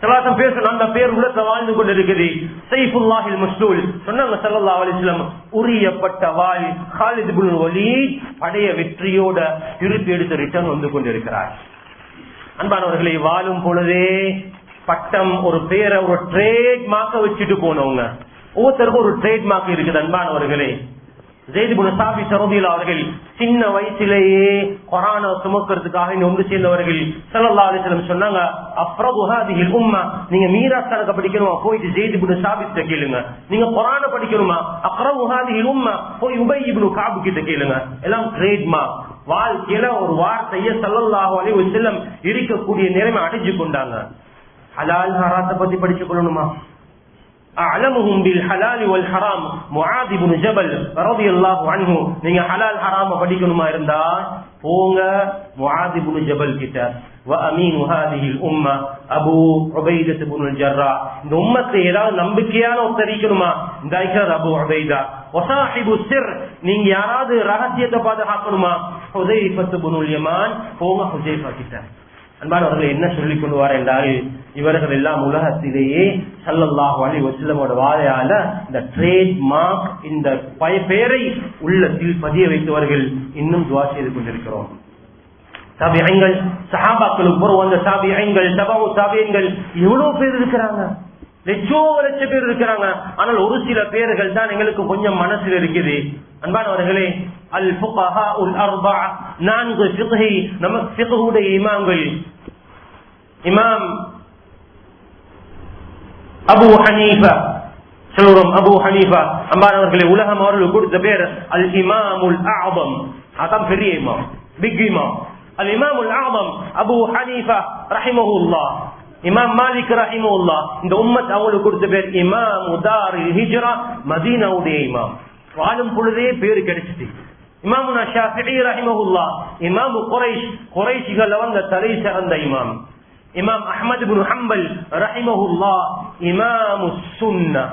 A: ஸல்லல்லாஹு பேர் அந்த பேர் உள்ளத்துல வாழ்ந்து கொண்டிருக்குது. ஸைஃபுல்லாஹில் மஸ்லூல் சொன்னாங்க. ஸல்லல்லாஹு அலைஹி வஸல்லம் உரியப்பட்ட வாள். காலித் இப்னுல் வலீத் படைய வெற்றியோட திருப்பி எடுத்து ரிட்டர்ன் வந்து கொண்டிருக்கிறார். அன்பானவர்களை, வாழும் பொழுதே பட்டம், ஒரு பேரை, ஒரு ட்ரேட் மார்க்க வச்சுட்டு போனவங்க. ஒவ்வொருத்தருக்கும் ஒரு ட்ரேட் மார்க் இருக்குது. அன்பானவர்களே, ஸைத் இப்னு சாபித் ரலியல்லாஹு அவர்கள் சின்ன வயசிலேயே குர்ஆனை சுமக்கிறதுக்காக ஒன்று சேர்ந்தவர்கள். ஸல்லல்லாஹு அலைஹி வஸல்லம் சொன்னாங்க, அஃப்ரது ஹாதிஹில் உம்ம, நீங்க மீராஸ் கணக்க படிக்கணுமா, போயிட்டு ஸைத் இப்னு சாபித் கேளுங்க. நீங்க குர்ஆனை படிக்கணுமா, அக்ரவு ஹாதிஹில் உம்ம, போய் உபை இப்னு கஅப் கிட்ட கேளுங்க. எல்லாம் ட்ரேட் மார்க். வாழ்க்கையில ஒரு வார்த்தையை ஸல்லல்லாஹு அலைஹி வஸல்லம் இருக்கக்கூடிய நிலைமை அடைஞ்சு கொண்டாங்க. ஹலால் ஹராத்தை பத்தி படிச்சு கொள்ளணுமா, அஅலமுஹும் பில் ஹலால் வல் ஹராம் முஆத் இப்னு ஜபல் ரலியல்லாஹு அன்ஹு. நீங்க ஹலால் ஹராம படிக்கணுமா இருந்தா போங்க முஆத் இப்னு ஜபல் கிட்ட. வ அமீனு ஹாதிஹில் உம்ம அபூ உபைதா இப்னுல் ஜர்ராஹ். இந்த உம்மத்தை ஏதாவது நம்பிக்கையான ஒருத்தரிக்கணுமா, இந்த அபூ உபைதா. வசாஹிபு சிர், நீங்க யாராவது ரகசியத்தை பாதுகாக்கணுமா, ஹுதைஃபா இப்னுல் யமான், போங்க ஹுதைஃபா கிட்ட. அன்பானவர்கள், என்ன சொல்லிக் கொண்டு வர என்றால், இவர்கள் எல்லாம் உலகத்திலேயே ஸல்லல்லாஹு அலைஹி வஸல்லமோட வாயால இந்த ட்ரேட் மார்க், இந்த பெயரை உள்ளத்தில் பதிய வைத்தவர்கள். இன்னும் துஆ செய்து கொண்டிருக்கிறோம். தாபிஈன்கள், சஹாபாக்களுக்கு பிறகு வந்த தாபிஈன்கள், தபஉ தாபிஈன்கள் எவ்வளவு பேர் இருக்கிறாங்க, லட்ச பேர் இருக்கிறாங்க. ஆனால் ஒரு சில பேர்கள் தான் எங்களுக்கு கொஞ்சம் மனசில் இருக்குது. அன்பானவர்களே, அல் ஃபுகஹா உல் அர்பஅ, 4 ஃபிக்ஹி, நமக்கு ஃபிக்ஹுடைய இமாம்கள். இமாம் அபூ ஹனீஃபா சொல்றோம். அபூ ஹனீஃபா, அன்பானவர்களே, உலகம் அவர்களுக்கு கொடுத்த பேர் அல் இமாமுல் அஅதம். அதான் பெரிய இமாம், பிக் இமாம். அல் இமாமுல் அஅதம் அபூ ஹனீஃபா ரஹிமஹுல்லாஹ். இமாம் மாலிக் ரஹிமஹுல்லாஹ், இந்த உம்மத் அவங்களுக்கு கொடுத்த பேர் இமாம் தாரில் ஹிஜ்ரா, மதீனாவுடைய இமாம். வாழும் பொழுதே பேரு கிடைச்சிட்டு. இமாமுனா ஷாஃபிஈ ரஹிமஹுல்லாஹ், இமாம் குறைஷிகள் வந்த தலை சிறந்த இமாம். இமாம் அஹ்மத் இப்னு ஹம்பல் ரஹிமஹுல்லாஹ், இமாம் சுன்னா.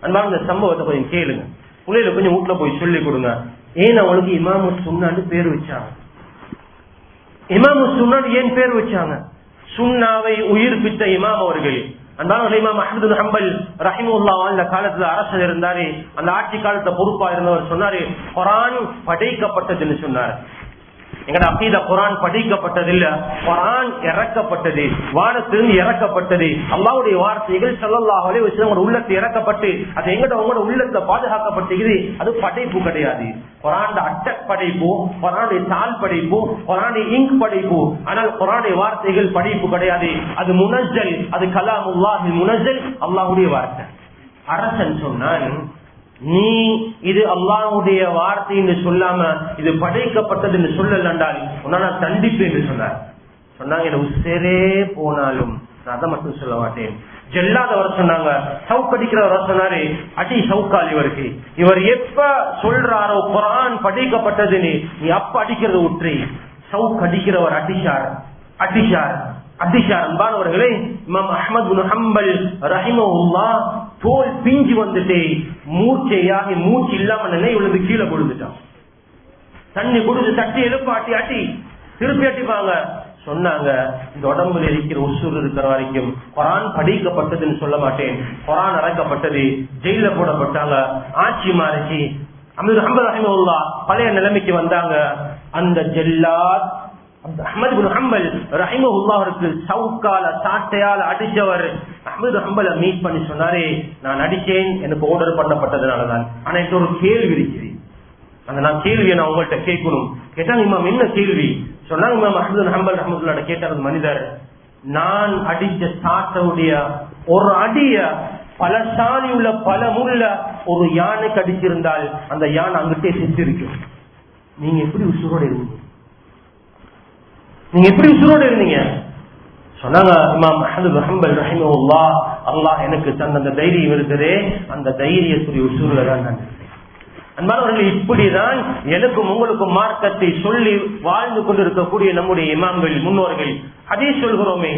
A: அன்பான இந்த சம்பவத்தை கொஞ்சம் கேளுங்க, பிள்ளைல கொஞ்சம் வீட்டுல போய் சொல்லி கொடுங்க. ஏன் அவங்களுக்கு இமாம் சுன்னான்னு பேர் வச்சாங்க? இமாம் சுன்னான்னு ஏன் பேர் வச்சாங்க? சுன்னாவை உயிர்ப்பித்த இமாம் அவர்கள். அன்பான இமாம் அஹ்மத் இப்னு ஹம்பல் ரஹிமஹுல்லாஹ் வாழ்ந்த காலத்துல அரசர் இருந்தாரு. அந்த ஆட்சி காலத்துல பொறுப்பா இருந்தவர் சொன்னாரு, குர்ஆன் படைக்கப்பட்டதுன்னு சொன்னார். எங்கட அகீதா குர்ஆன் படைக்கப்பட்டது இல்ல, குர்ஆன் இறக்கப்பட்டது, வானத்திலிருந்து இறக்கப்பட்டது. அல்லாஹ்வுடைய வார்த்தைகள் ஸல்லல்லாஹு அலைஹி வஸல்லம் உள்ளத்தில் இறக்கப்பட்டு அது உங்களோட உள்ளத்துல பாதுகாக்கப்பட்டது. அது படைப்பு கிடையாது. குர்ஆன் அட்ட படைப்பு, குர்ஆனுடைய தாள் படைப்பு, குர்ஆனுடைய இங்க் படைப்பு. ஆனால் குர்ஆனுடைய வார்த்தைகள் படைப்பு கிடையாது. அது முனஸ்ஸல், அது கலாமுல்லாஹில் முனஸ்ஸல், அல்லாஹ்வுடைய வார்த்தை. அரசன் சொன்னான், நீ இது அல்லாஹ்வுடைய வார்த்தை என்று சொல்லாம இது படைக்கப்பட்டது என்று சொல்லலாண்டால் உன்னை தண்டிப்பு என்று சொன்னார். சொன்னாங்க, உசரே போனாலும் நான் அதை மட்டும் சொல்ல மாட்டேன். ஜெல்லாதவர் சொன்னாங்க, சவுக்கடிக்கிறவர் சொன்னாரு, அடி சவுக்கால் இவருக்கு. இவர் எப்ப சொல்றாரோ குர்ஆன் படைக்கப்பட்டதுன்னு நீ அப்ப அடிக்கிறத உற்றி. சவுக்கடிக்கிறவர் அடிச்சார். அன்பானவர்களே, இமாம் அஹ்மத் இப்னு ஹம்பல் ரஹிமஹுல்லாஹ் தோல் பிஞ்சு வந்துட்டு மூச்சையாகி மூச்சு இல்லாம நிலை விழுந்து கீழே கொடுத்துட்டான். தண்ணி கொடுத்து தட்டி எழுப்பாட்டி அட்டி திருப்பி அட்டிப்பாங்க. சொன்னாங்க, இந்த உடம்புல இருக்கிற உசுர் இருக்கிற வரைக்கும் குரான் படிக்கப்பட்டதுன்னு சொல்ல மாட்டேன். குரான் இறக்கப்பட்டது, ஜெயில போடப்பட்டாங்க, ஆட்சி மாறிச்சு. அஹ்மது ரஹிமஹுல்லா பழைய நிலைமைக்கு வந்தாங்க. அந்த ஜல்லாத் அஹ்மது பின் ஹம்பல் ரஹிமஹுல்லாஹ்வுக்கு சவுக்கால சாட்டையால் அடிச்சவர் அஹ்மது ஹம்பலை மீட் பண்ணி சொன்னாரே, நான் அடிச்சேன், எனக்கு ஆர்டர் பண்ணப்பட்டதுனாலதான். ஆனா எனக்கு ஒரு கேள்வி இருக்குது, அந்த நான் கேள்வியை நான் உங்கள்கிட்ட கேட்கணும். கேட்டாங்க, இமாம் என்ன கேள்வி சொன்னாங்க. இமாம் அஹ்மது ஹம்பல் ரஹ்மத்துல்லாஹி கேட்டார், மனிதர் நான் அடிச்ச சாட்டையுடைய ஒரு அடிய பல சாணி உள்ள பல முள்ள ஒரு யானைக்கு அடிச்சிருந்தால் அந்த யானை அங்கிட்டே செத்து இருக்கும். நீங்க எப்படி உசுரோடு இருந்தீங்க? நீங்க எப்படி உசுரோடு இருந்தீங்க? சொன்னாங்க இமாம் அஹ்மது ஹம்பல் ரஹிமஹுல்லாஹ், அல்லாஹ் எனக்கு தந்த அந்த தைரியம் இருக்குதே, அந்த தைரியத்துடைய உசுருல தான் நான். அன்பானவர்கள், இப்படிதான் எனக்கும் உங்களுக்கும் மார்க்கத்தை சொல்லி வாழ்ந்து கொண்டிருக்கக்கூடிய நம்முடைய இமாம்கள் முன்னோர்கள். ஹதீஸ் சொல்கிறோமே,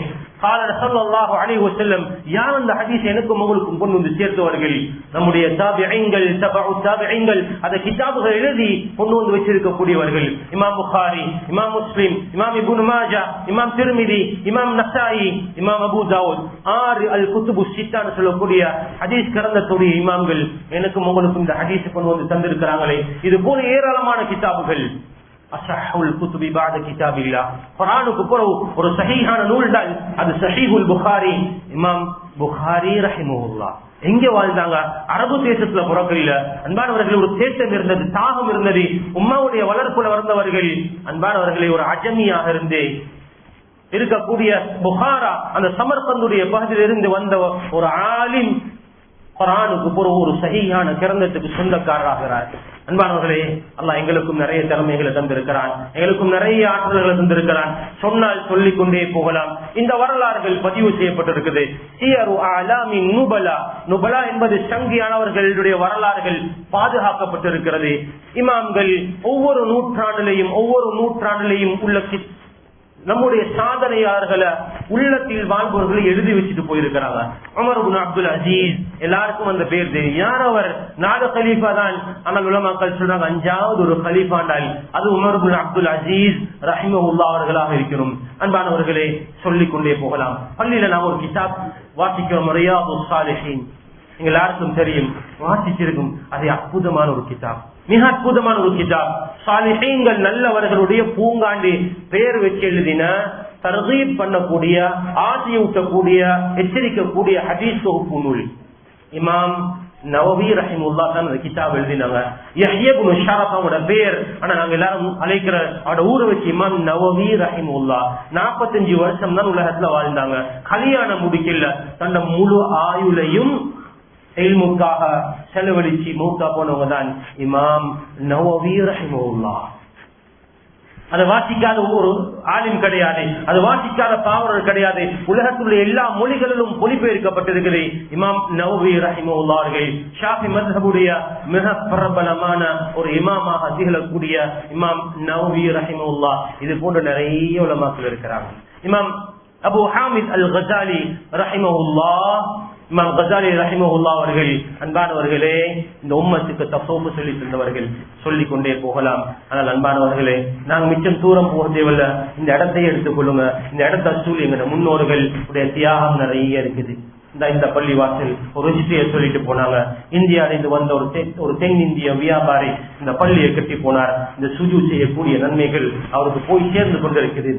A: யார் அந்த ஹதீஸ் எனக்கும் உங்களுக்கும் கொண்டு வந்து சேர்த்தவர்கள்? நம்முடைய தாபிஈன்கள், தபஉ தாபிஈன்கள், அந்த கிதாபுகளை எழுதி கொண்டு வந்து வச்சிருக்கக்கூடியவர்கள். இமாம் புகாரி, இமாம் முஸ்லிம், இமாம் இப்னு மாஜா, இமாம் திர்மிதி, இமாம் நசாயி, இமாம் அபூ தாவூத், 6 அல் குதுபு சித்தான்னு சொல்லக்கூடிய ஹதீஸ் கிரந்தத்துடைய இமாம்கள் எனக்கும் உங்களுக்கும் இந்த ஹதீஸ் கொண்டு வந்து தந்திருக்கிறாங்களே. இது போல ஏராளமான கிதாபுகள். அஸ்ஹஹுல் குதுபி பஅத கிதாபில்லாஹ், குர்ஆனுக்கு பிறகு ஒரு சஹீஹான நூல் தான் அது சஹீஹுல் புகாரி. இமாம் புகாரி ரஹிமஹுல்லாஹ் எங்க வாழ்ந்தாங்க? அரபு தேசத்துல பிறக்கல. அன்பானவர்கள், ஒரு தேசம் இருந்தது, தாகம் இருந்தது, உம்மாவுடைய வளர்ப்புல வந்தவர்கள். அன்பானவர்களை, ஒரு அஜமியாக இருந்து இருக்கக்கூடிய புகாரா அந்த சமர்கந்துடைய பகுதியிலிருந்து வந்த ஒரு ஆலிம் குர்ஆனுக்கு பிறகு ஒரு சஹீஹான கிரந்தத்துக்கு சொந்தக்காரராகிறார். அன்பானவர்களே, அல்லாஹ் எங்களுக்கும் நிறைய திறமைகளை தந்திருக்கிறான், எங்களுக்கும் நிறைய ஆற்றல்களை தந்திருக்கிறான். சொன்னால் சொல்லிக் கொண்டே போகலாம். இந்த வரலாறுகள் பதிவு செய்யப்பட்டிருக்குது. சியரு அலாமின் நுபலா, நுபலா என்பது சங்கியானவர்களுடைய வரலாறுகள் பாதுகாக்கப்பட்டிருக்கிறது. இமாம்கள் ஒவ்வொரு நூற்றாண்டிலையும் உள்ள நம்முடைய சாதனையாளர்களை உள்ளத்தில் வாழ்பவர்களை எழுதி வச்சுட்டு போயிருக்கிறாங்க. உமர் இப்னு அப்துல் அசீஸ், எல்லாருக்கும் அந்த பேர் தெரியும். யார் அவர்? 4 கலீஃபா தான். ஆனால் உலமாக்கள் சொல்றாங்க 5வது ஒரு கலீஃபாண்டால் அது உமர் இப்னு அப்துல் அசீஸ் ரஹிமஹுல்லாஹ் அவர்களாக இருக்கணும். அன்பானவர்களே, சொல்லிக் கொண்டே போகலாம். பள்ளியில நாம் ஒரு கிதாப் வாசிக்கிறோம், ரியாதுஸ் சாலிஹீன். நீங்க எல்லாருக்கும் தெரியும், வாசிச்சிருக்கும். அது அற்புதமான ஒரு கிதாப், மிக அற்புதமான ஒரு கிதாப். சாலிஹீன்கள், நல்லவர்களுடைய பூங்காண்டி பெயர் வச்சு எழுதின, தர்கீப் பண்ணக்கூடிய, ஆசையூட்டக்கூடிய, எச்சரிக்கக்கூடிய ஹதீஸ் தொகுப்பு நூல். இமாம் நவவி ரஹிமுல்லாஹ் தான் அந்த கிதாப் எழுதினாங்க. யஹ்யா இப்னு ஷரஃப் அவரோட பேர், ஆனா நாங்க எல்லாரும் அழைக்கிற அவரோட ஊரை வச்சு இமாம் நவவி ரஹிமுல்லாஹ். 45 வருஷம் தான் உலகத்துல வாழ்ந்தாங்க. கல்யாணம் முடிக்கல, தன்னை முழு ஆயுளையும் இல்முக்காக செலவழிச்சு மூத்தா போனவங்க தான் இமாம் நவவி ரஹிமஹுல்லாஹ். அதை வாசிக்காத ஒரு ஆலிம் கிடையாது, அதை வாசிக்காத பாவரர் கிடையாது. உலகத்துள்ள எல்லா மொழிகளிலும் மொழிபெயர்க்கப்பட்டிருக்கிறது. இமாம் நவவி ரஹிமஹுல்லாஹ் அவர்கள் ஷாஃபி மத்ஹபுடைய மிக பிரபலமான ஒரு இமாமாக திகழக்கூடிய இமாம் நவவி ரஹிமஹுல்லாஹ். இது போன்ற நிறைய உலமாக்கள் இருக்கிறாங்க. இமாம் அபு ஹாமித் அல் கஸாலி ரஹிமஹுல்லாஹ், இமாம் கஸாலி ரஹிமஹுல்லாஹ் அவர்கள், அன்பானவர்களே, இந்த உம்மத்துக்கு தஃஸவுஃப் சொல்லி தந்தவர்கள். சொல்லிக் கொண்டே போகலாம். ஆனால் அன்பானவர்களே, நாங்க மிச்சம் தூரம் போக தேவையில்ல. இந்த இடத்தையே எடுத்துக்கொள்ளுங்க. இந்த இடத்தை சூழ் எங்க முன்னோர்கள் உடைய தியாகம் நிறைய இருக்குது. இந்த பள்ளிவாசல் ஒரு ஹிஸ்டரியை சொல்லிட்டு போனாங்க. இந்தியாவிலிருந்து வந்த ஒரு தென்னிந்திய வியாபாரி இந்த பள்ளியை கட்டி போனார். இந்த சுஜூத் செய்யக்கூடிய நன்மைகள் அவருக்கு போய் சேர்ந்து கொண்டிருக்குது.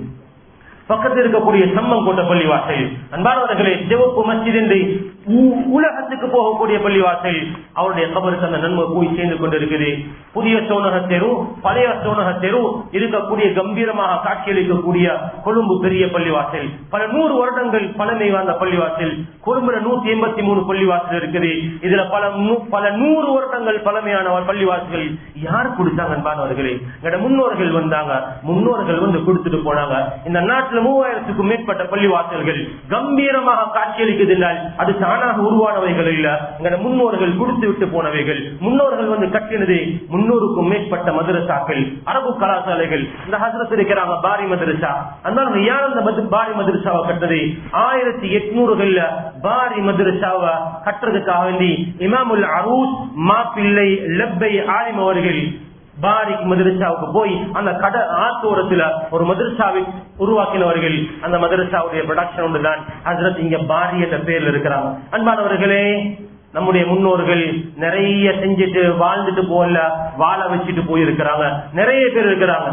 A: பக்கத்தில் இருக்கக்கூடிய சம்மங்கோட்டை பள்ளிவாசல், அன்பானவர்களே, சிவப்பு மஸ்ஜித் என்று உலகத்துக்கு போகக்கூடிய பள்ளிவாசல், அவருடைய கபருக்கு அந்த நன்மை போய் சேர்ந்து கொண்டிருக்குது. புதிய சோனக தெரு, பழைய சோனக தெரு இருக்கக்கூடிய கம்பீரமாக காட்சியளிக்கக்கூடிய கொழும்பு பெரிய பள்ளிவாசல், பல 100 வருடங்கள் பழமை வாழ்ந்த பள்ளிவாசல். கொழும்புல 183 பள்ளிவாசல் இருக்குது. இதுல பல 100 வருடங்கள் பழமையான பள்ளிவாசல்கள் யார் கொடுத்தாங்க? அன்பானவர்களே, எங்களோட முன்னோர்கள் வந்தாங்க. முன்னோர்கள் வந்து கொடுத்துட்டு போனாங்க. இந்த நாட்டில் 3000க்கும் மேற்பட்ட பள்ளிவாசல்கள் கம்பீரமாக காட்சியளிக்குது என்றால் அது தானாக உருவானவைகள் இல்ல, எங்களோட முன்னோர்கள் கொடுத்து விட்டு போனவைகள். முன்னோர்கள் வந்து கட்டினது 300க்கும் மேற்பட்ட மதரசாக்கள், அரபு கலாசாலைகள். இந்த ஹஜ்ரத் இருக்கிறாங்க பாரி மதரசா. அதனால யார் அந்த பாரி மதரசாவை கட்டது? 1800கள்ல பாரி மதரசாவை கட்டுறதுக்காக வேண்டி இமாமுல் அரூஸ் மாப்பிள்ளை லப்பை ஆலிம் அவர்கள் பாரிக் மதரசாவுக்கு போய் அந்த ஆத்தோரத்துல ஒரு மதரசாவை உருவாக்கினவர்கள். அந்த மதரசாவுடைய ப்ரொடக்ஷன் ஒன்றுதான் ஹஜ்ரத் இங்க பாரி என்ற பேர்ல இருக்கிறாங்க. அன்பானவர்களே, நம்முடைய முன்னோர்கள் நிறைய செஞ்சுட்டு வாழ்ந்துட்டு போல வாழ வச்சுட்டு போயிருக்கிறாங்க. நிறைய பேர் இருக்கிறாங்க.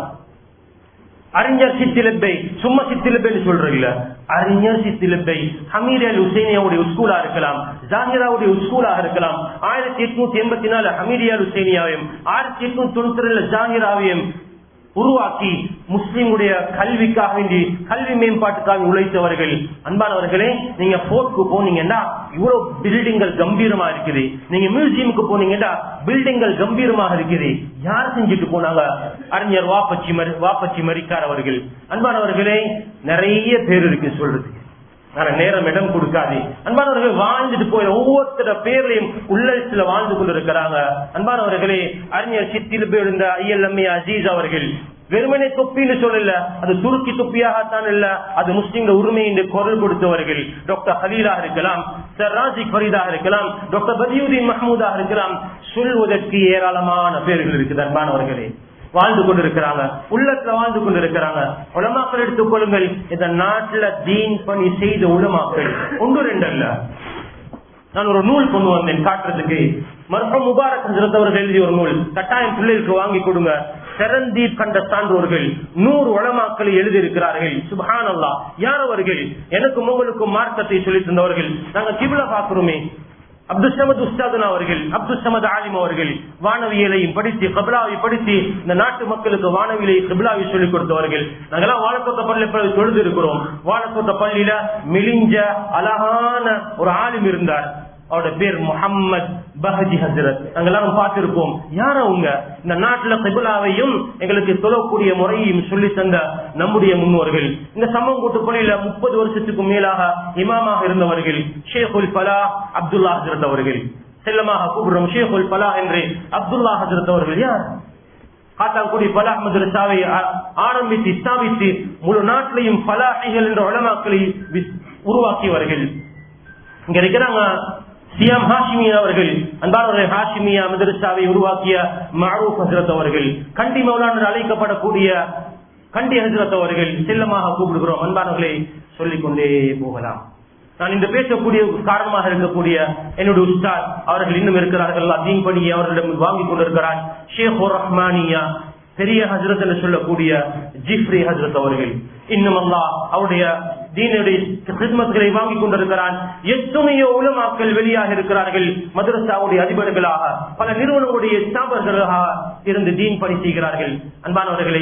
A: அறிஞர் சித்திலப்பை, சும்மா சித்திலப்பைன்னு சொல்றீங்கள, அறிஞர் சித்திலப்பை ஹமீர் அல் ஹுசைனியாவுடைய ஸ்கூலா இருக்கலாம், ஜாகிராவுடைய ஸ்கூலாக இருக்கலாம். 1884 ஹமீரியா அல் ஹுசைனியாவையும் 1892 ஜாகிராவையும் உருவாக்கி முஸ்லிமுடைய கல்விக்காக வேண்டி கல்வி மேம்பாட்டுக்காக உழைத்தவர்கள். அன்பானவர்களே, நீங்க போர்ட்க்கு போனீங்கன்னா இவ்வளவு பில்டிங்கள் கம்பீரமா இருக்குது. நீங்க மியூசியமுக்கு போனீங்கன்னா பில்டிங்கள் கம்பீரமாக இருக்குது. யார் செஞ்சுட்டு போனாங்க? அறிஞர் வாப்பச்சி மரிக்கார் அவர்கள். அன்பானவர்களே, நிறைய பேர் இருக்கு சொல்றதுக்கு, ஆனா நேரம் இடம் கொடுக்காது. அன்பானவர்கள், வாழ்ந்துட்டு போய் ஒவ்வொருத்தர பேர்லையும் உள்ளத்துல வாழ்ந்து கொண்டிருக்கிறாங்க. அன்பானவர்களே, அறிஞர் சித்தில் இருந்த ஐஎல்எம்ஏ அசீஸ் அவர்கள் வெறுமனே தொப்பின்னு சொல்லல, அது துருக்கி தொப்பியாகத்தான் இல்ல, அது முஸ்லிம்கள் உரிமை என்று குரல் கொடுத்தவர்கள். டாக்டர் ஹலீலாக இருக்கலாம், சர் ராஜிக் ஃபரீதாக இருக்கலாம், டாக்டர் பதியுதீன் மஹமூதாக இருக்கலாம், சொல்வதற்கு ஏராளமான பேர்கள் இருக்குது. அன்பானவர்களே, வாழ்ந்து கொண்டிருக்கிறாங்க, உள்ளத்துல வாழ்ந்து கொண்டிருக்கிறாங்க. உலமாக்கள் எடுத்துக் கொள்ளுங்கள். இந்த நாட்டுல தீன் பணி செய்த உலமாக்கள் ஒன்று ரெண்டு அல்ல. நான் ஒரு நூல் கொண்டு வந்தேன் காட்டுறதுக்கு. மர்ஹூம் முபாரக் ஹஜ்ரத் அவர்கள் எழுதிய ஒரு நூல், கட்டாயம் பிள்ளைகளுக்கு வாங்கி கொடுங்க. செரந்தீப் கண்ட சான்றோர்கள் 100 உலமாக்களை எழுதியிருக்கிறார்கள். சுப்ஹானல்லாஹ். யார் அவர்கள்? எனக்கும் உங்களுக்கும் மார்க்கத்தை சொல்லி தந்தவர்கள். நாங்க கிப்லா பாக்குறோமே, அப்துல் சமத் உஸ்தாதுனா அவர்கள், அப்துல் சமத் ஆலிம் அவர்கள் வானவியலையும் படித்து கிப்லாவை படித்து இந்த நாட்டு மக்களுக்கு வானவியலை கிப்லாவை சொல்லிக் கொடுத்தவர்கள். நாங்கெல்லாம் வாழத்தோட்ட பள்ளியில் தொழுது இருக்கிறோம். வாழத்தோட்ட பள்ளியில மெலிஞ்ச அழகான ஒரு ஆலிம் இருந்தார். அவருடைய பேர் முஹம்மத் பஹஜி ஹஜ்ரத். நாங்க எல்லாரும் பார்த்திருப்போம். யார் அவங்க? இந்த நாட்டுல கிப்லாவையும் எங்களுக்கு தொழக்கூடிய முறையையும் சொல்லி தந்த நம்முடைய முன்னோர்கள். இந்த சமூகூட்டு பள்ளியில 30 வருஷத்துக்கு மேலாக இமாமாக இருந்தவர்கள் ஷேகுல் ஃபலாஹ் அப்துல்லா ஹஜ்ரத் அவர்கள். செல்லமாக கூப்பிடுறோம் ஷேகுல் ஃபலாஹ் என்று அப்துல்லா ஹஜ்ரத் அவர்கள். யார்? காத்தாங்குடி ஃபலாஹ் மதரசாவை ஆரம்பித்து ஸ்தாபித்து முழு நாட்டிலையும் ஃபலாஹிகள் என்ற உலமாக்களை உருவாக்கியவர்கள். இங்க இருக்கிறாங்க சியாம் ஹாஷிமியா அவர்கள். அன்பானவர்கள், ஹாஷிமியா மதரசாவை உருவாக்கிய மஅரூஃப் ஹஜ்ரத் அவர்கள், கண்டி மௌலானா அழைக்கப்படக்கூடிய கண்டி ஹஜ்ரத் அவர்கள். செல்லமாக கூப்பிடுகிறோம். அன்பானவர்களை சொல்லிக்கொண்டே போகலாம். நான் இந்த பேசக்கூடிய காரணமாக இருக்கக்கூடிய என்னுடைய உஸ்தாத் அவர்கள் இன்னும் இருக்கிறார்கள். தீன் பணியை அவர்களிடம் வாங்கி கொண்டிருக்கிறார். ஷேக் ரஹ்மானியா பெரிய ஹஜ்ரத் என்று சொல்லக்கூடிய ஜிப்ரி ஹஜ்ரத் அவர்கள். இன்னும் அல்லாஹ் அவருடைய தீனுடைய கிஸ்மத்களை வாங்கி கொண்டிருக்கிறான். எத்தனையோ உலமாக்கள் வெளியாக இருக்கிறார்கள். மதரசாவுடைய அதிபர்களாக, பல நிறுவனங்களுடைய ஸ்தாபகர்களாக இருந்து தீன் பணி செய்கிறார்கள். அன்பானவர்களை,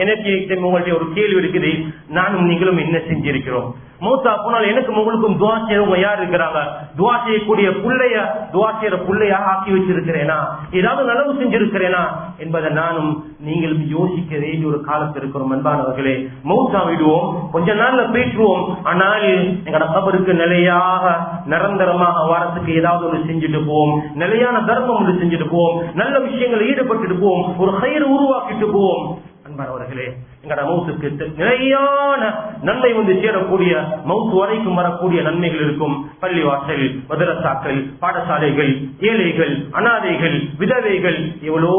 A: எனக்கு உங்கள்கிட்ட ஒரு கேள்வி இருக்குது. நானும் நீங்களும் என்ன செஞ்சிருக்கிறோம்? மௌத்தா போனால் எனக்கும் உங்களுக்கும் துவா செய்யறவங்க யார் இருக்கிறாங்க? துவா செய்யக்கூடிய புள்ளைய, துவா செய்யற புள்ளையாக ஆக்கி வச்சிருக்கிறேனா? ஏதாவது நலவு செஞ்சிருக்கிறேனா என்பதை நானும் நீங்களும் யோசிக்க வேண்டிய ஒரு காலத்தில் இருக்கிறோம். அன்பானவர்களே, மௌத்தா விடுவோம், கொஞ்ச நாள்ல பேசுவோம். ஆனால் எங்கட கபருக்கு நிலையாக நிரந்தரமாக வாரத்துக்கு ஏதாவது ஒன்று செஞ்சுட்டு போவோம். நிலையான தர்மம் ஒன்று செஞ்சுட்டு போவோம். நல்ல விஷயங்களை ஈடுபட்டுட்டு போவோம். ஒரு கயிறு உருவாக்கிட்டு போவோம். அன்பானவர்களே, எங்கட மௌத்துக்கு நிலையான நன்மை வந்து சேரக்கூடிய, மௌத்து வரைக்கும் வரக்கூடிய நன்மைகள் இருக்கும். பள்ளிவாசல், மதரசாக்கள், பாடசாலைகள், ஏழைகள், அனாதைகள், விதவைகள், எவ்வளோ